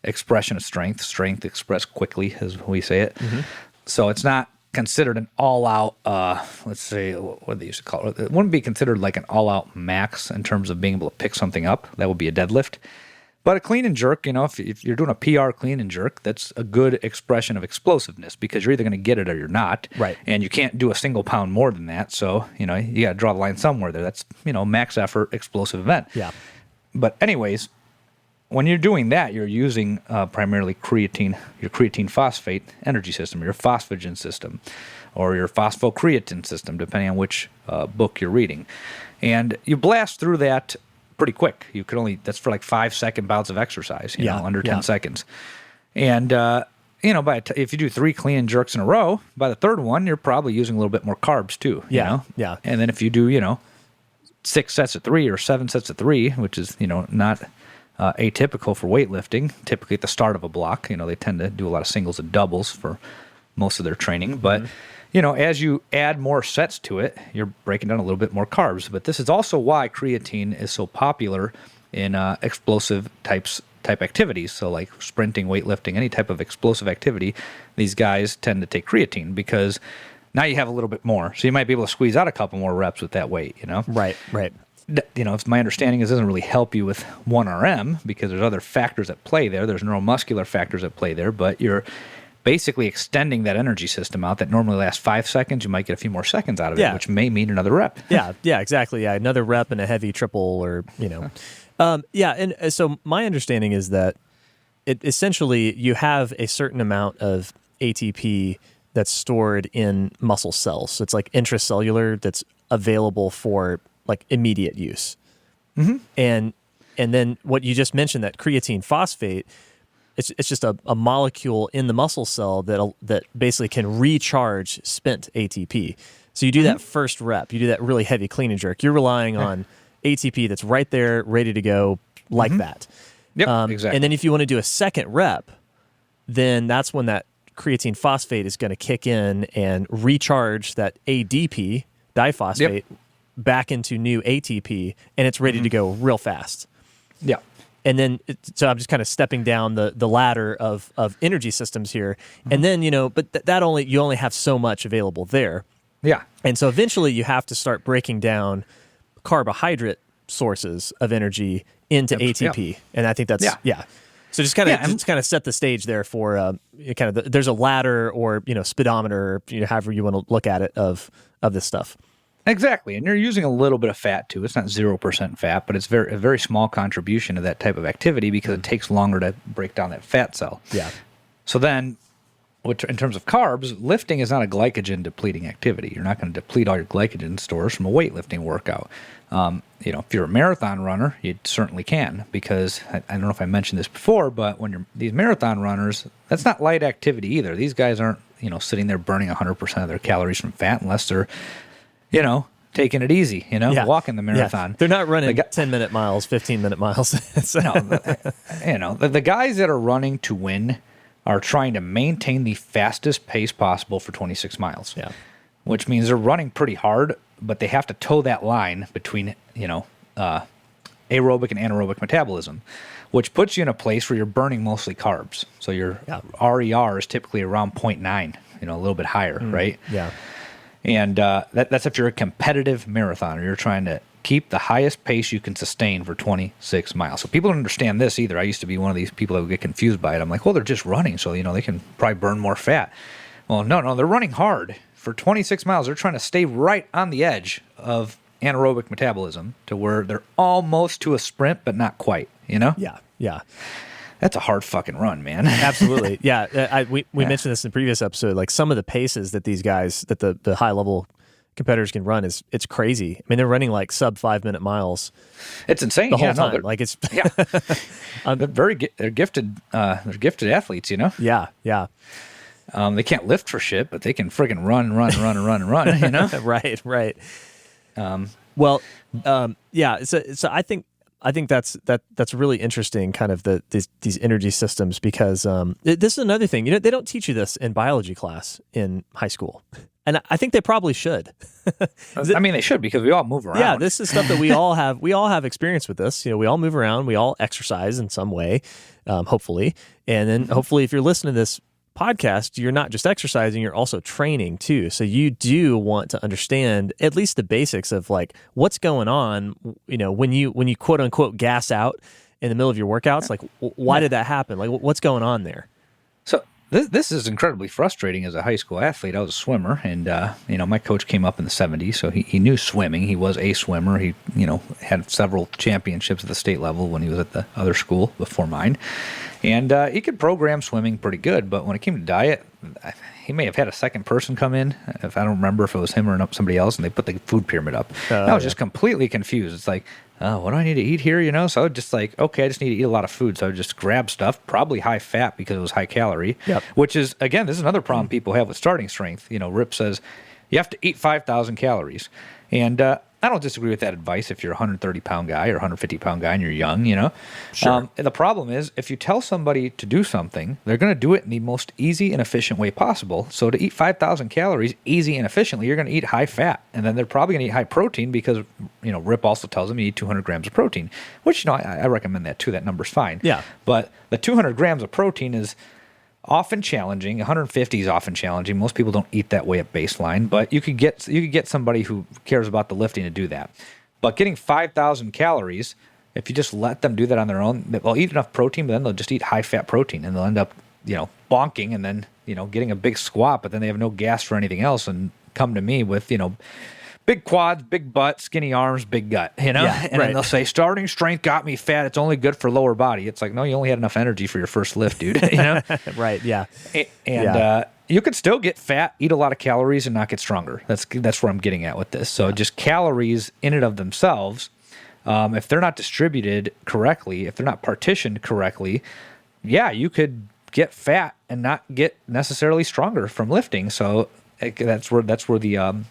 expression of strength expressed quickly, as we say it. Mm-hmm. So it's not considered an all-out, let's say, what do they used to call it? It wouldn't be considered like an all-out max in terms of being able to pick something up. That would be a deadlift. But a clean and jerk, if you're doing a PR clean and jerk, that's a good expression of explosiveness because you're either going to get it or you're not. Right. And you can't do a single pound more than that. So, you got to draw the line somewhere there. That's, max effort, explosive event. Yeah. But anyways, when you're doing that, you're using primarily creatine, your creatine phosphate energy system, your phosphagen system, or your phosphocreatine system, depending on which book you're reading. And you blast through that pretty quick. You could that's for like 5-second bouts of exercise, under 10 seconds. And, if you do 3 clean and jerks in a row, by the 3rd one, you're probably using a little bit more carbs too. Yeah. And then if you do, 6 sets of 3 or 7 sets of 3, which is, not atypical for weightlifting, typically at the start of a block, they tend to do a lot of singles and doubles for most of their training. But, as you add more sets to it, you're breaking down a little bit more carbs. But this is also why creatine is so popular in explosive type activities. So like sprinting, weightlifting, any type of explosive activity, these guys tend to take creatine because now you have a little bit more. So you might be able to squeeze out a couple more reps with that weight, Right. It's my understanding is it doesn't really help you with 1RM because there's other factors at play there. There's neuromuscular factors at play there, but you're basically extending that energy system out that normally lasts 5 seconds. You might get a few more seconds out of it, which may mean another rep. Yeah, exactly. Yeah, another rep and a heavy triple, or and so my understanding is that it essentially you have a certain amount of ATP that's stored in muscle cells. So it's like intracellular that's available for like immediate use. Mm-hmm. And then what you just mentioned, that creatine phosphate, it's just a molecule in the muscle cell that basically can recharge spent ATP. So you do that first rep, you do that really heavy clean and jerk. You're relying on ATP that's right there, ready to go, like that. Yep, exactly. And then if you want to do a second rep, then that's when that creatine phosphate is going to kick in and recharge that ADP, diphosphate, back into new ATP, and it's ready to go real fast. Yeah. And then, so I'm just kind of stepping down the ladder of energy systems here. And then, but you only have so much available there. Yeah. And so eventually you have to start breaking down carbohydrate sources of energy into ATP. Yep. And I think that's, So just kind of set the stage there for there's a ladder or, speedometer, however you want to look at it of this stuff. Exactly, and you're using a little bit of fat too. It's not 0% fat, but it's a very small contribution to that type of activity because it takes longer to break down that fat cell. Yeah. So then, in terms of carbs, lifting is not a glycogen depleting activity. You're not going to deplete all your glycogen stores from a weightlifting workout. If you're a marathon runner, you certainly can, because I don't know if I mentioned this before, but when these marathon runners, that's not light activity either. These guys aren't sitting there burning 100% of their calories from fat unless they're taking it easy, walking the marathon. Yeah. They're not running 10-minute miles, 15-minute miles. The guys that are running to win are trying to maintain the fastest pace possible for 26 miles. Yeah. Which means they're running pretty hard, but they have to toe that line between, aerobic and anaerobic metabolism, which puts you in a place where you're burning mostly carbs. So your RER is typically around 0.9, a little bit higher, right? Yeah. And that's if you're a competitive marathoner. You're trying to keep the highest pace you can sustain for 26 miles. So people don't understand this either. I used to be one of these people that would get confused by it. I'm like, well, they're just running, so they can probably burn more fat. Well, no, they're running hard. For 26 miles, they're trying to stay right on the edge of anaerobic metabolism to where they're almost to a sprint, but not quite, Yeah. That's a hard fucking run, man. Absolutely. Yeah. We mentioned this in the previous episode. Like some of the paces that these guys, that the high level competitors can run it's crazy. I mean, they're running like sub 5-minute miles. It's insane. The whole time. Like it's, they're gifted athletes, Yeah. Yeah. They can't lift for shit, but they can friggin' run, Right. So I think that's really interesting, kind of these energy systems, because this is another thing. They don't teach you this in biology class in high school, and I think they probably should. I mean, they should, because we all move around. Yeah, this is stuff that we all have. We all have experience with this. We all move around. We all exercise in some way, hopefully, and then hopefully, if you're listening to this podcast, you're not just exercising, you're also training too. So you do want to understand at least the basics of like what's going on, when you quote unquote gas out in the middle of your workouts, like why did that happen? Like what's going on there? So this is incredibly frustrating as a high school athlete. I was a swimmer, and my coach came up in the 70s, so he knew swimming. He was a swimmer. He had several championships at the state level when he was at the other school before mine. And he could program swimming pretty good, but when it came to diet, he may have had a second person come in, if I don't remember if it was him or somebody else, and they put the food pyramid up. I was just completely confused. It's like, oh, what do I need to eat here? So I would just like, okay, I just need to eat a lot of food. So I would just grab stuff, probably high fat because it was high calorie, which is, again, this is another problem people have with starting strength. Rip says you have to eat 5,000 calories. And I don't disagree with that advice if you're a 130-pound guy or 150-pound guy and you're young, Sure. And the problem is, if you tell somebody to do something, they're going to do it in the most easy and efficient way possible. So to eat 5,000 calories easy and efficiently, you're going to eat high fat. And then they're probably going to eat high protein because, Rip also tells them you eat 200 grams of protein, which, I recommend that too. That number's fine. Yeah. But the 200 grams of protein is often challenging. 150 is often challenging. Most people don't eat that way at baseline, but you could get somebody who cares about the lifting to do that. But getting 5,000 calories, if you just let them do that on their own, they'll eat enough protein, but then they'll just eat high-fat protein, and they'll end up, bonking and then, getting a big squat, but then they have no gas for anything else and come to me with, big quads, big butt, skinny arms, big gut, Yeah, and then they'll say, starting strength got me fat. It's only good for lower body. It's like, no, you only had enough energy for your first lift, dude. Right, yeah. And you could still get fat, eat a lot of calories, and not get stronger. That's where I'm getting at with this. So just calories in and of themselves, if they're not distributed correctly, if they're not partitioned correctly, you could get fat and not get necessarily stronger from lifting. So that's where the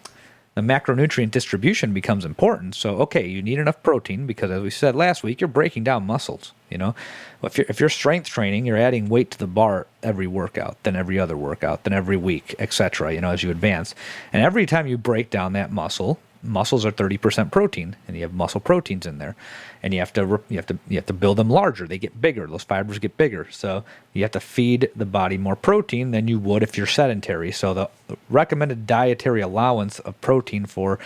macronutrient distribution becomes important. So, okay, you need enough protein because, as we said last week, you're breaking down muscles. If you're strength training, you're adding weight to the bar every workout, then every other workout, then every week, etc. As you advance, and every time you break down that muscles are 30% protein, and you have muscle proteins in there, and you have to build them larger. They get bigger. Those fibers get bigger. So you have to feed the body more protein than you would if you're sedentary. So the recommended dietary allowance of protein for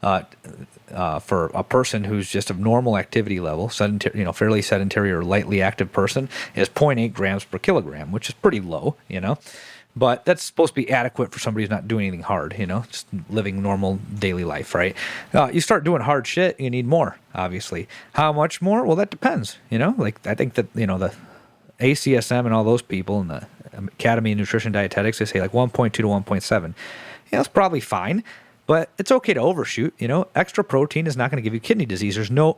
a person who's just of normal activity level, sedentary, fairly sedentary or lightly active person, is 0.8 grams per kilogram, which is pretty low, But that's supposed to be adequate for somebody who's not doing anything hard, just living normal daily life, right? You start doing hard shit, you need more, obviously. How much more? Well, that depends, Like, I think that, the ACSM and all those people in the Academy of Nutrition Dietetics, they say like 1.2 to 1.7. That's probably fine. But it's okay to overshoot. Extra protein is not going to give you kidney disease. There's no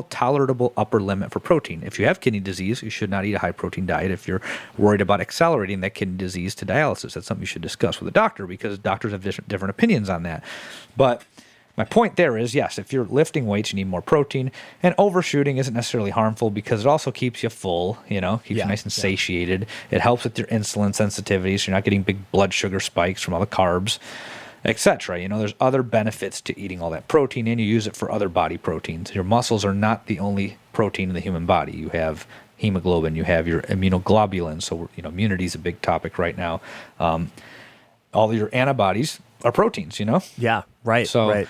tolerable upper limit for protein. If you have kidney disease, you should not eat a high protein diet. If you're worried about accelerating that kidney disease to dialysis, that's something you should discuss with a doctor, because doctors have different opinions on that. But my point there is, yes, if you're lifting weights, you need more protein, and overshooting isn't necessarily harmful because it also keeps you full, keeps you nice and satiated. It helps with your insulin sensitivity, so you're not getting big blood sugar spikes from all the carbs, etc. There's other benefits to eating all that protein, and you use it for other body proteins. Your muscles are not the only protein in the human body. You have hemoglobin, you have your immunoglobulins. So, immunity is a big topic right now. All your antibodies are proteins, Yeah, right. So, right.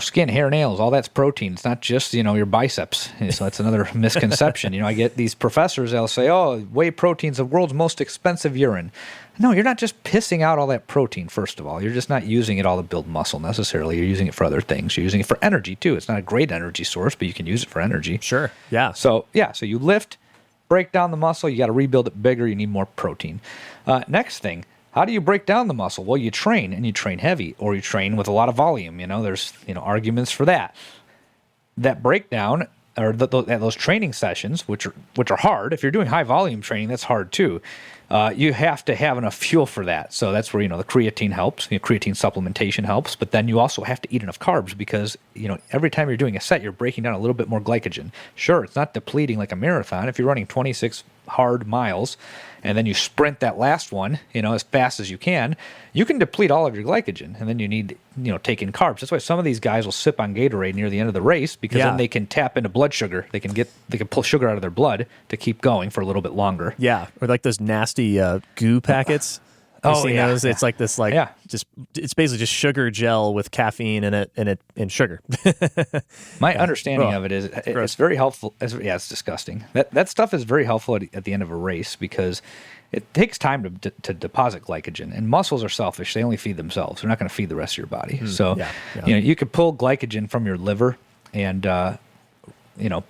Skin, hair, nails, all that's protein. It's not just, your biceps. So that's another misconception. I get these professors, they'll say, oh, whey protein's the world's most expensive urine. No, you're not just pissing out all that protein, first of all. You're just not using it all to build muscle necessarily. You're using it for other things. You're using it for energy, too. It's not a great energy source, but you can use it for energy. Sure, yeah. So you lift, break down the muscle. You got to rebuild it bigger. You need more protein. Next thing, how do you break down the muscle? Well, you train, and you train heavy, or you train with a lot of volume. There's arguments for that. That breakdown, or those training sessions, which are hard. If you're doing high volume training, that's hard too. You have to have enough fuel for that. So that's where the creatine helps. Creatine supplementation helps, but then you also have to eat enough carbs because every time you're doing a set, you're breaking down a little bit more glycogen. Sure, it's not depleting like a marathon. If you're running 26 hard miles, and then you sprint that last one, as fast as you can deplete all of your glycogen, and then you need, take in carbs. That's why some of these guys will sip on Gatorade near the end of the race, because then they can tap into blood sugar. They can pull sugar out of their blood to keep going for a little bit longer. Yeah, or like those nasty goo packets. Those? It's like this, it's basically just sugar gel with caffeine in it and sugar. My understanding of it is it's very helpful. It's disgusting. That stuff is very helpful at the end of a race because it takes time to deposit glycogen, and muscles are selfish. They only feed themselves. They're not going to feed the rest of your body. You could pull glycogen from your liver and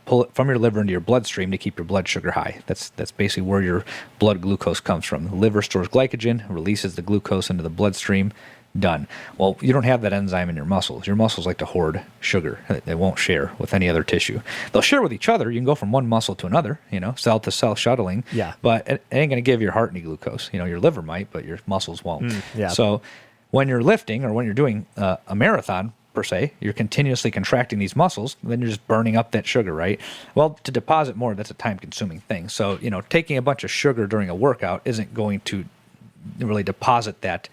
pull it from your liver into your bloodstream to keep your blood sugar high. That's basically where your blood glucose comes from. The liver stores glycogen, releases the glucose into the bloodstream. Done. Well, you don't have that enzyme in your muscles. Your muscles like to hoard sugar. They won't share with any other tissue. They'll share with each other. You can go from one muscle to another, cell to cell shuttling. Yeah. But it ain't going to give your heart any glucose. Your liver might, but your muscles won't. Yeah. So when you're lifting or when you're doing a marathon, per se, you're continuously contracting these muscles, then you're just burning up that sugar, right? Well, to deposit more, that's a time-consuming thing. So, taking a bunch of sugar during a workout isn't going to really deposit that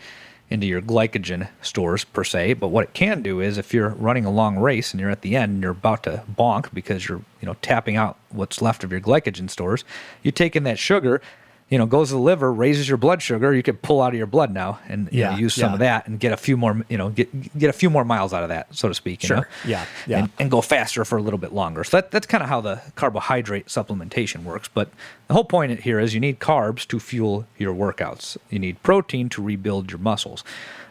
into your glycogen stores per se, but what it can do is if you're running a long race and you're at the end and you're about to bonk because you're tapping out what's left of your glycogen stores, you take in that sugar, goes to the liver, raises your blood sugar. You could pull out of your blood now and use some of that and get a few more, get a few more miles out of that, so to speak. You know? Yeah. And go faster for a little bit longer. So that's kind of how the carbohydrate supplementation works. But the whole point here is you need carbs to fuel your workouts. You need protein to rebuild your muscles.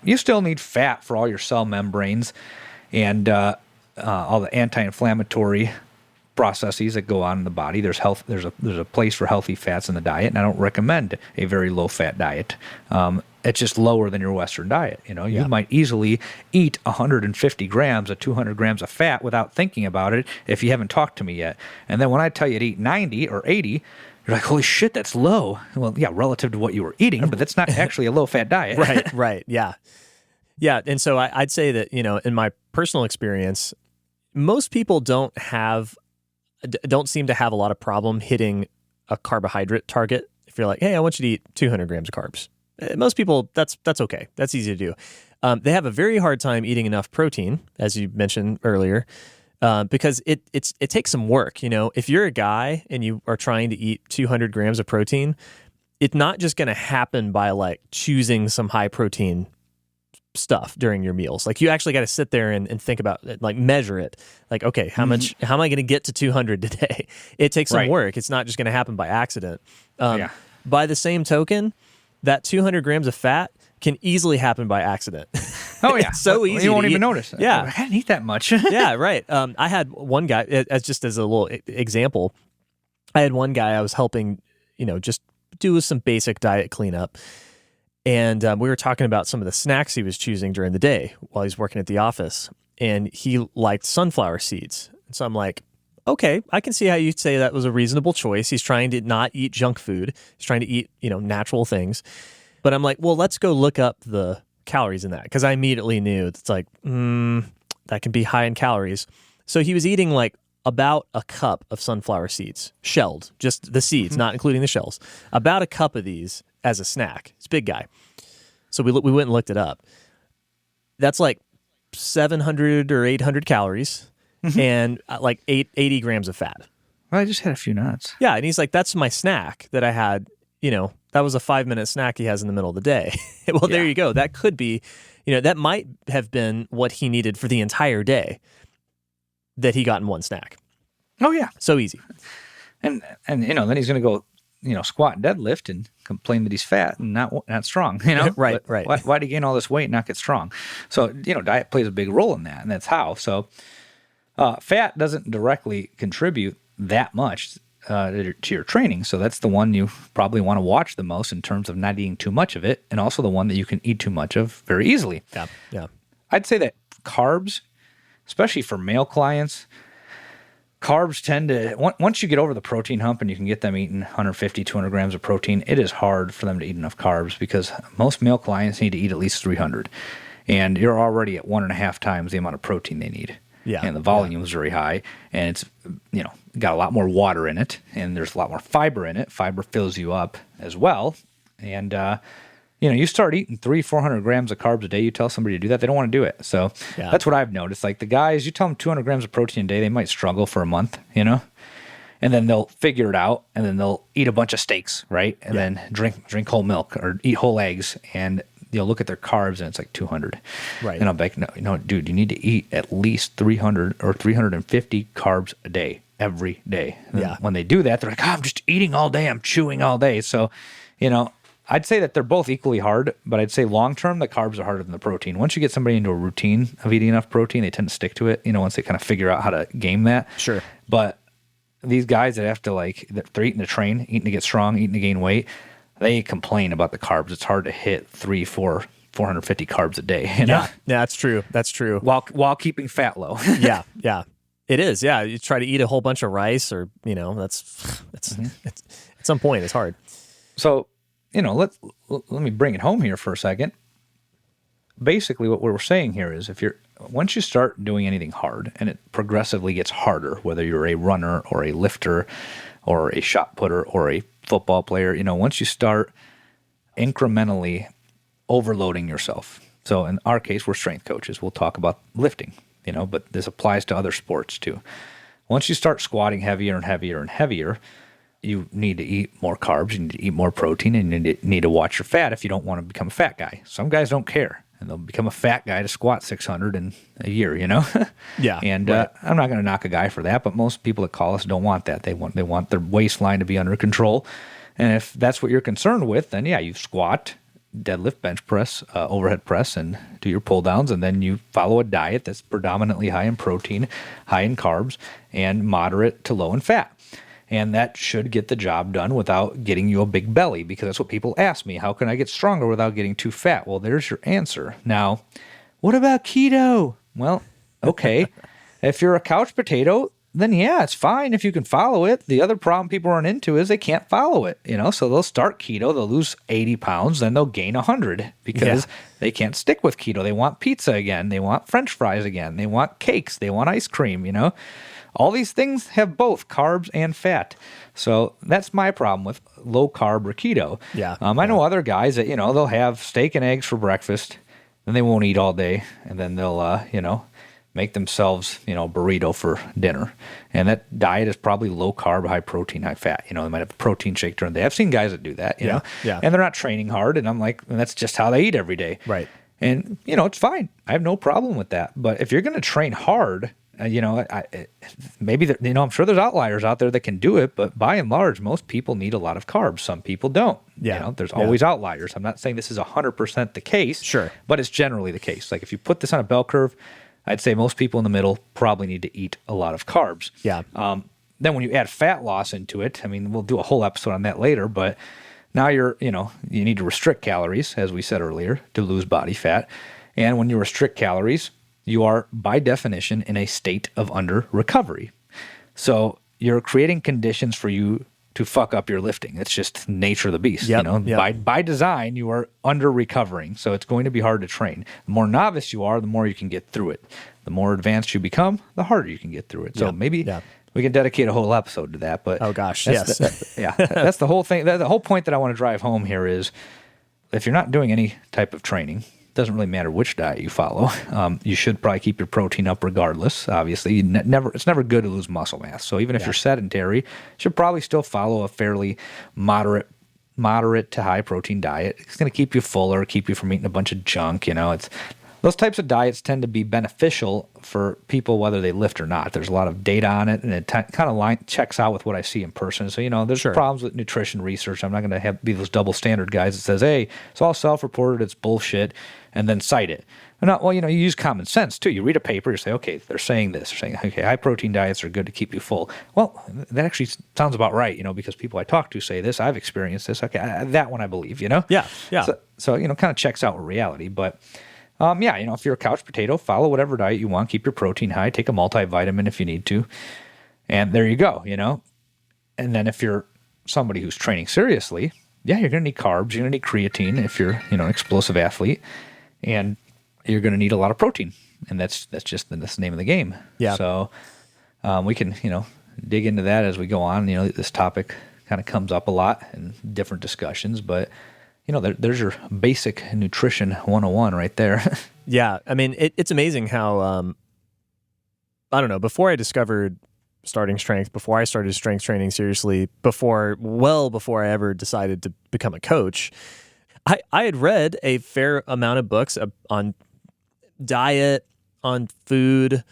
You still need fat for all your cell membranes and all the anti-inflammatory processes that go on in the body. There's a place for healthy fats in the diet, and I don't recommend a very low fat diet. It's just lower than your Western diet. You might easily eat 150 grams of 200 grams of fat without thinking about it if you haven't talked to me yet. And then when I tell you to eat 90 or 80, you're like, holy shit, that's low. Well, yeah, relative to what you were eating, but that's not actually a low fat diet. Right. Yeah. And so I'd say that, in my personal experience, most people don't seem to have a lot of problem hitting a carbohydrate target. If you're like, hey, I want you to eat 200 grams of carbs. Most people, that's okay. That's easy to do. They have a very hard time eating enough protein, as you mentioned earlier, because it takes some work. If you're a guy and you are trying to eat 200 grams of protein, it's not just going to happen by like choosing some high protein stuff during your meals. Like you actually got to sit there and think about it, like measure it. Like, okay, how am I going to get to 200 today? It takes some work. It's not just going to happen by accident. By the same token, that 200 grams of fat can easily happen by accident. Oh yeah. It's so easy. You won't even notice it. Yeah. I didn't eat that much. Yeah, right. I had one guy, as a little example, I was helping, just do some basic diet cleanup. And we were talking about some of the snacks he was choosing during the day while he's working at the office. And he liked sunflower seeds. So I'm like, okay, I can see how you'd say that was a reasonable choice. He's trying to not eat junk food. He's trying to eat, natural things. But I'm like, well, let's go look up the calories in that. Because I immediately knew it's like, that can be high in calories. So he was eating like about a cup of sunflower seeds, shelled, just the seeds, not including the shells. About a cup of these as a snack. It's a big guy. So we went and looked it up. That's like 700 or 800 calories and like 80 grams of fat. Well, I just had a few nuts. Yeah, and he's like, that's my snack that I had, that was a 5-minute snack he has in the middle of the day. Well, there you go. That could be, that might have been what he needed for the entire day that he got in one snack. Oh, yeah. So easy. And then he's going to go, squat and deadlift and complain that he's fat and not strong, Right. Why'd he gain all this weight and not get strong? So, diet plays a big role in that, and that's how. So, fat doesn't directly contribute that much to your training. So that's the one you probably want to watch the most in terms of not eating too much of it, and also the one that you can eat too much of very easily. Yeah. I'd say that carbs, especially for male clients, carbs tend to, once you get over the protein hump and you can get them eating 150, 200 grams of protein, it is hard for them to eat enough carbs because most male clients need to eat at least 300. And you're already at 1.5 times the amount of protein they need. Yeah. And the volume is very high. And it's, got a lot more water in it. And there's a lot more fiber in it. Fiber fills you up as well. And, you start eating 300-400 grams of carbs a day. You tell somebody to do that, they don't want to do it. So that's what I've noticed. Like the guys, you tell them 200 grams of protein a day, they might struggle for a month, and then they'll figure it out, and then they'll eat a bunch of steaks, right? And then drink whole milk or eat whole eggs, and you'll look at their carbs, and it's like 200. Right. And I'm like, no, dude, you need to eat at least 300 or 350 carbs a day, every day. And when they do that, they're like, I'm just eating all day, I'm chewing all day. So, I'd say that they're both equally hard, but I'd say long-term, the carbs are harder than the protein. Once you get somebody into a routine of eating enough protein, they tend to stick to it, once they kind of figure out how to game that. Sure. But these guys that have to, they're eating to train, eating to get strong, eating to gain weight, they complain about the carbs. It's hard to hit 450 carbs a day, Yeah, that's true. That's true. While keeping fat low. Yeah. It is, yeah. You try to eat a whole bunch of rice or, that's at some point, it's hard. So, let me bring it home here for a second. Basically, what we're saying here is once you start doing anything hard and it progressively gets harder, whether you're a runner or a lifter or a shot putter or a football player, once you start incrementally overloading yourself. So in our case, we're strength coaches. We'll talk about lifting, but this applies to other sports too. Once you start squatting heavier and heavier and heavier, you need to eat more carbs, you need to eat more protein, and you need to watch your fat if you don't want to become a fat guy. Some guys don't care, and they'll become a fat guy to squat 600 in a year, Yeah. And right. I'm not going to knock a guy for that, but most people that call us don't want that. They want their waistline to be under control. And if that's what you're concerned with, then yeah, you squat, deadlift, bench press, overhead press, and do your pull downs, and then you follow a diet that's predominantly high in protein, high in carbs, and moderate to low in fat. And that should get the job done without getting you a big belly, because that's what people ask me. How can I get stronger without getting too fat? Well, there's your answer. Now, what about keto? Well, okay. If you're a couch potato, then yeah, it's fine if you can follow it. The other problem people run into is they can't follow it, so they'll start keto, they'll lose 80 pounds, then they'll gain 100 because they can't stick with keto. They want pizza again. They want French fries again. They want cakes. They want ice cream, All these things have both carbs and fat. So that's my problem with low carb or keto. Yeah. I know other guys that, they'll have steak and eggs for breakfast, then they won't eat all day, and then they'll, make themselves, a burrito for dinner. And that diet is probably low carb, high protein, high fat. They might have a protein shake during the day. I've seen guys that do that, you know, Yeah. and they're not training hard. And I'm like, and that's just how they eat every day. Right. And, it's fine. I have no problem with that. But if you're going to train hard, maybe, I'm sure there's outliers out there that can do it, but by and large, most people need a lot of carbs. Some people don't. Yeah. There's always outliers. I'm not saying this is 100% the case. Sure. But it's generally the case. Like if you put this on a bell curve, I'd say most people in the middle probably need to eat a lot of carbs. Yeah. Then when you add fat loss into it, we'll do a whole episode on that later, but now you need to restrict calories, as we said earlier, to lose body fat. And when you restrict calories, you are, by definition, in a state of under recovery. So you're creating conditions for you to fuck up your lifting. It's just nature of the beast. Yep. By design, you are under recovering. So it's going to be hard to train. The more novice you are, the more you can get through it. The more advanced you become, the harder you can get through it. So maybe we can dedicate a whole episode to that. But oh gosh, yes. That's the whole thing. The whole point that I want to drive home here is if you're not doing any type of training, doesn't really matter which diet you follow. You should probably keep your protein up regardless. Obviously, it's never good to lose muscle mass. So even if you're sedentary, you should probably still follow a fairly moderate to high protein diet. It's going to keep you fuller, keep you from eating a bunch of junk. It's those types of diets tend to be beneficial for people whether they lift or not. There's a lot of data on it, and it kind of checks out with what I see in person. So there's problems with nutrition research. I'm not going to be those double standard guys that says, hey, it's all self-reported, it's bullshit, and then cite it. You use common sense too. You read a paper, you say, okay, they're saying this. They're saying, okay, high protein diets are good to keep you full. Well, that actually sounds about right, because people I talk to say this. I've experienced this. Okay, that one I believe, Yeah. So kind of checks out with reality. But if you're a couch potato, follow whatever diet you want. Keep your protein high. Take a multivitamin if you need to. And there you go, And then if you're somebody who's training seriously, you're going to need carbs. You're going to need creatine if you're, an explosive athlete. And you're going to need a lot of protein. And that's the name of the game. Yeah. So we can, dig into that as we go on. This topic kind of comes up a lot in different discussions, but there's your basic nutrition 101 right there. Yeah. It's amazing how, I don't know, before I discovered starting strength, before I started strength training seriously, before I ever decided to become a coach, I had read a fair amount of books on diet, on food,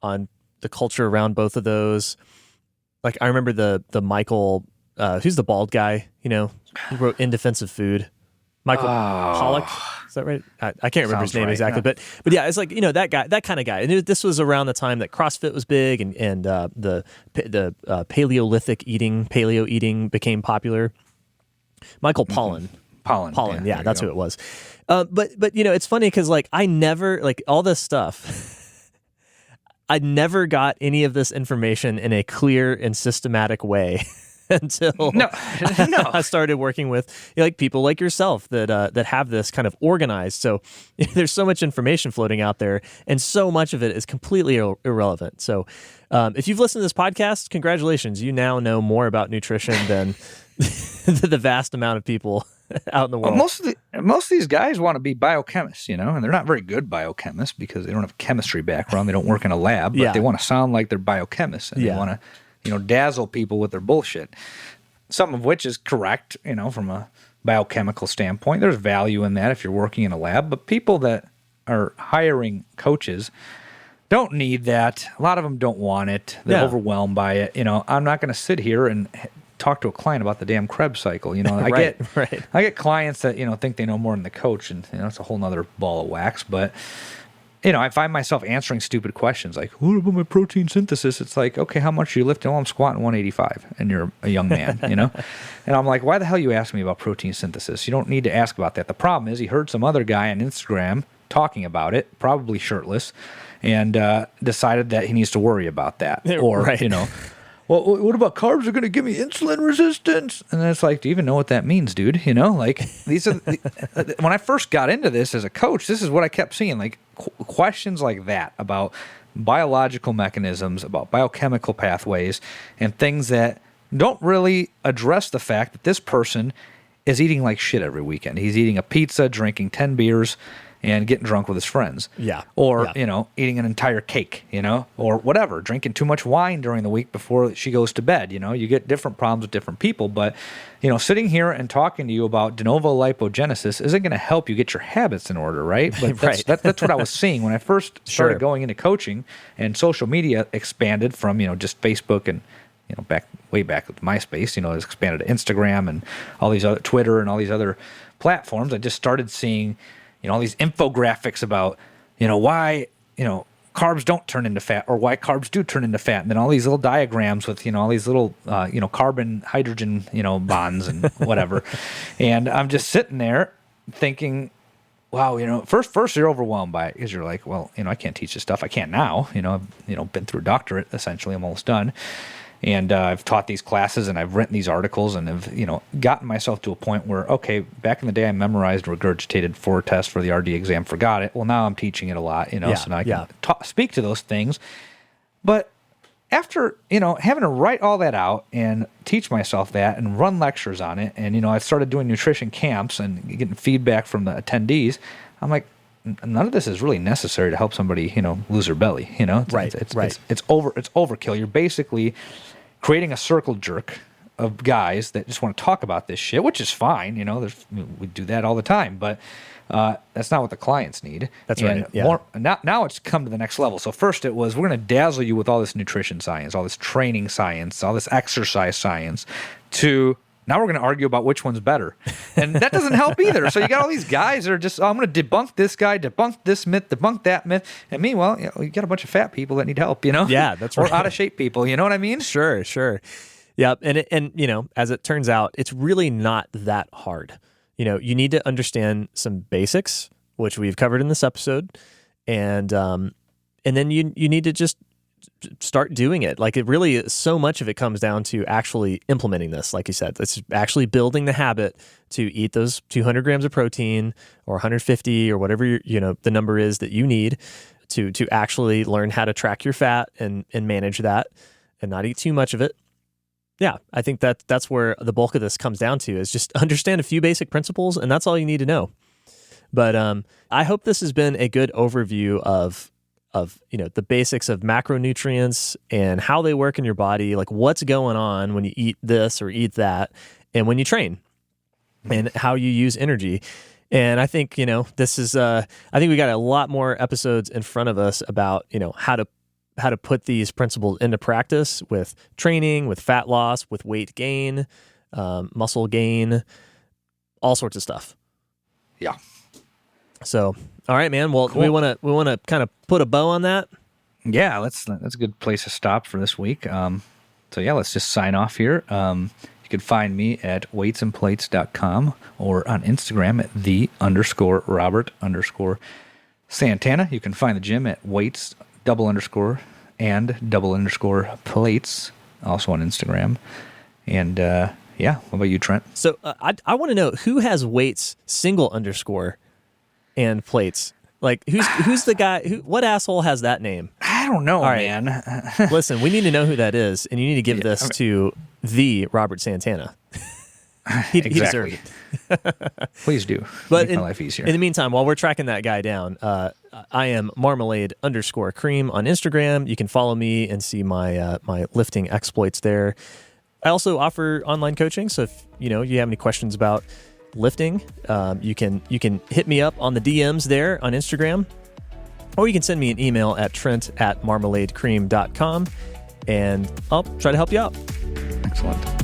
on the culture around both of those. Like I remember the Michael, who's the bald guy, who wrote In Defense of Food. Michael Pollock, is that right? I can't remember his name exactly, but yeah, it's like that guy, that kind of guy. And this was around the time that CrossFit was big, and the Paleolithic paleo eating became popular. Michael Pollan, yeah, that's who it was. But it's funny because I never all this stuff. I never got any of this information in a clear and systematic way. Until I started working with people like yourself that have this kind of organized. So there's so much information floating out there, and so much of it is completely irrelevant. So if you've listened to this podcast, congratulations! You now know more about nutrition than the vast amount of people out in the world. Well, most of these guys want to be biochemists, and they're not very good biochemists because they don't have a chemistry background. They don't work in a lab, but they want to sound like they're biochemists, and they want to dazzle people with their bullshit. some of which is correct, from a biochemical standpoint. There's value in that if you're working in a lab, but people that are hiring coaches don't need that. A lot of them don't want it. They're overwhelmed by it. I'm not going to sit here and talk to a client about the damn Krebs cycle. I get clients that, think they know more than the coach, and it's a whole nother ball of wax. But, I find myself answering stupid questions like, what about my protein synthesis? It's like, okay, how much are you lifting? Well, I'm squatting 185 and you're a young man, And I'm like, why the hell you ask me about protein synthesis? You don't need to ask about that. The problem is he heard some other guy on Instagram talking about it, probably shirtless, and decided that he needs to worry about that. Or, well, what about carbs are going to give me insulin resistance? And it's like, do you even know what that means, dude? These are when I first got into this as a coach, this is what I kept seeing, like questions like that about biological mechanisms, about biochemical pathways, and things that don't really address the fact that this person is eating like shit every weekend. He's eating a pizza, drinking 10 beers, and getting drunk with his friends. Yeah. Or, eating an entire cake, or whatever, drinking too much wine during the week before she goes to bed. You get different problems with different people. But, sitting here and talking to you about de novo lipogenesis isn't going to help you get your habits in order, right? But that's what I was seeing when I first started going into coaching, and social media expanded from, just Facebook and, way back with MySpace, it's expanded to Instagram and all these other Twitter and all these other platforms. I just started seeing all these infographics about, why, carbs don't turn into fat, or why carbs do turn into fat. And then all these little diagrams with, all these little, carbon, hydrogen, bonds and whatever. And I'm just sitting there thinking, wow, first you're overwhelmed by it because you're like, well, I can't teach this stuff. I can't now, I've been through a doctorate, essentially. I'm almost done. And I've taught these classes and I've written these articles and have, gotten myself to a point where, okay, back in the day I memorized, regurgitated 4 tests for the RD exam, forgot it. Well, now I'm teaching it a lot, so now I can speak to those things. But after, having to write all that out and teach myself that and run lectures on it, and, I started doing nutrition camps and getting feedback from the attendees, I'm like, none of this is really necessary to help somebody, lose their belly. It's overkill. You're basically creating a circle jerk of guys that just want to talk about this shit, which is fine. We do that all the time, but that's not what the clients need. That's right. Yeah. Now it's come to the next level. So first it was, we're going to dazzle you with all this nutrition science, all this training science, all this exercise science, to now we're going to argue about which one's better. And that doesn't help either. So you got all these guys that are just, I'm going to debunk this guy, debunk this myth, debunk that myth. And meanwhile, you got a bunch of fat people that need help, Yeah, that's right. Or out of shape people, you know what I mean? Sure. Yeah. And as it turns out, it's really not that hard. You need to understand some basics, which we've covered in this episode. And then you need to just start doing it. Like, it really, so much of it comes down to actually implementing this. Like you said, it's actually building the habit to eat those 200 grams of protein or 150 or whatever the number is that you need to actually learn how to track your fat and manage that and not eat too much of it. Yeah, I think that's where the bulk of this comes down to, is just understand a few basic principles, and that's all you need to know. But I hope this has been a good overview of the basics of macronutrients and how they work in your body, like what's going on when you eat this or eat that, and when you train, and how you use energy. And I think, this is, I think we got a lot more episodes in front of us about, how to put these principles into practice with training, with fat loss, with weight gain, muscle gain, all sorts of stuff. Yeah. So, all right, man. Well, cool. we want to kind of put a bow on that. Yeah, that's a good place to stop for this week. So yeah, let's just sign off here. You can find me at weightsandplates.com or on Instagram at _Robert_Santana. You can find the gym at weights _plates, also on Instagram. And yeah, what about you, Trent? So I want to know who has weights _ and plates. Like, who's the guy? What asshole has that name? I don't know, man. Listen, we need to know who that is, and you need to give this to the Robert Santana. He deserved it. Please do. But make my life easier. In the meantime, while we're tracking that guy down, I am marmalade_cream on Instagram. You can follow me and see my lifting exploits there. I also offer online coaching. So if you have any questions about lifting, you can hit me up on the DMs there on Instagram, or you can send me an email at trent@marmaladecream.com, and I'll try to help you out. Excellent.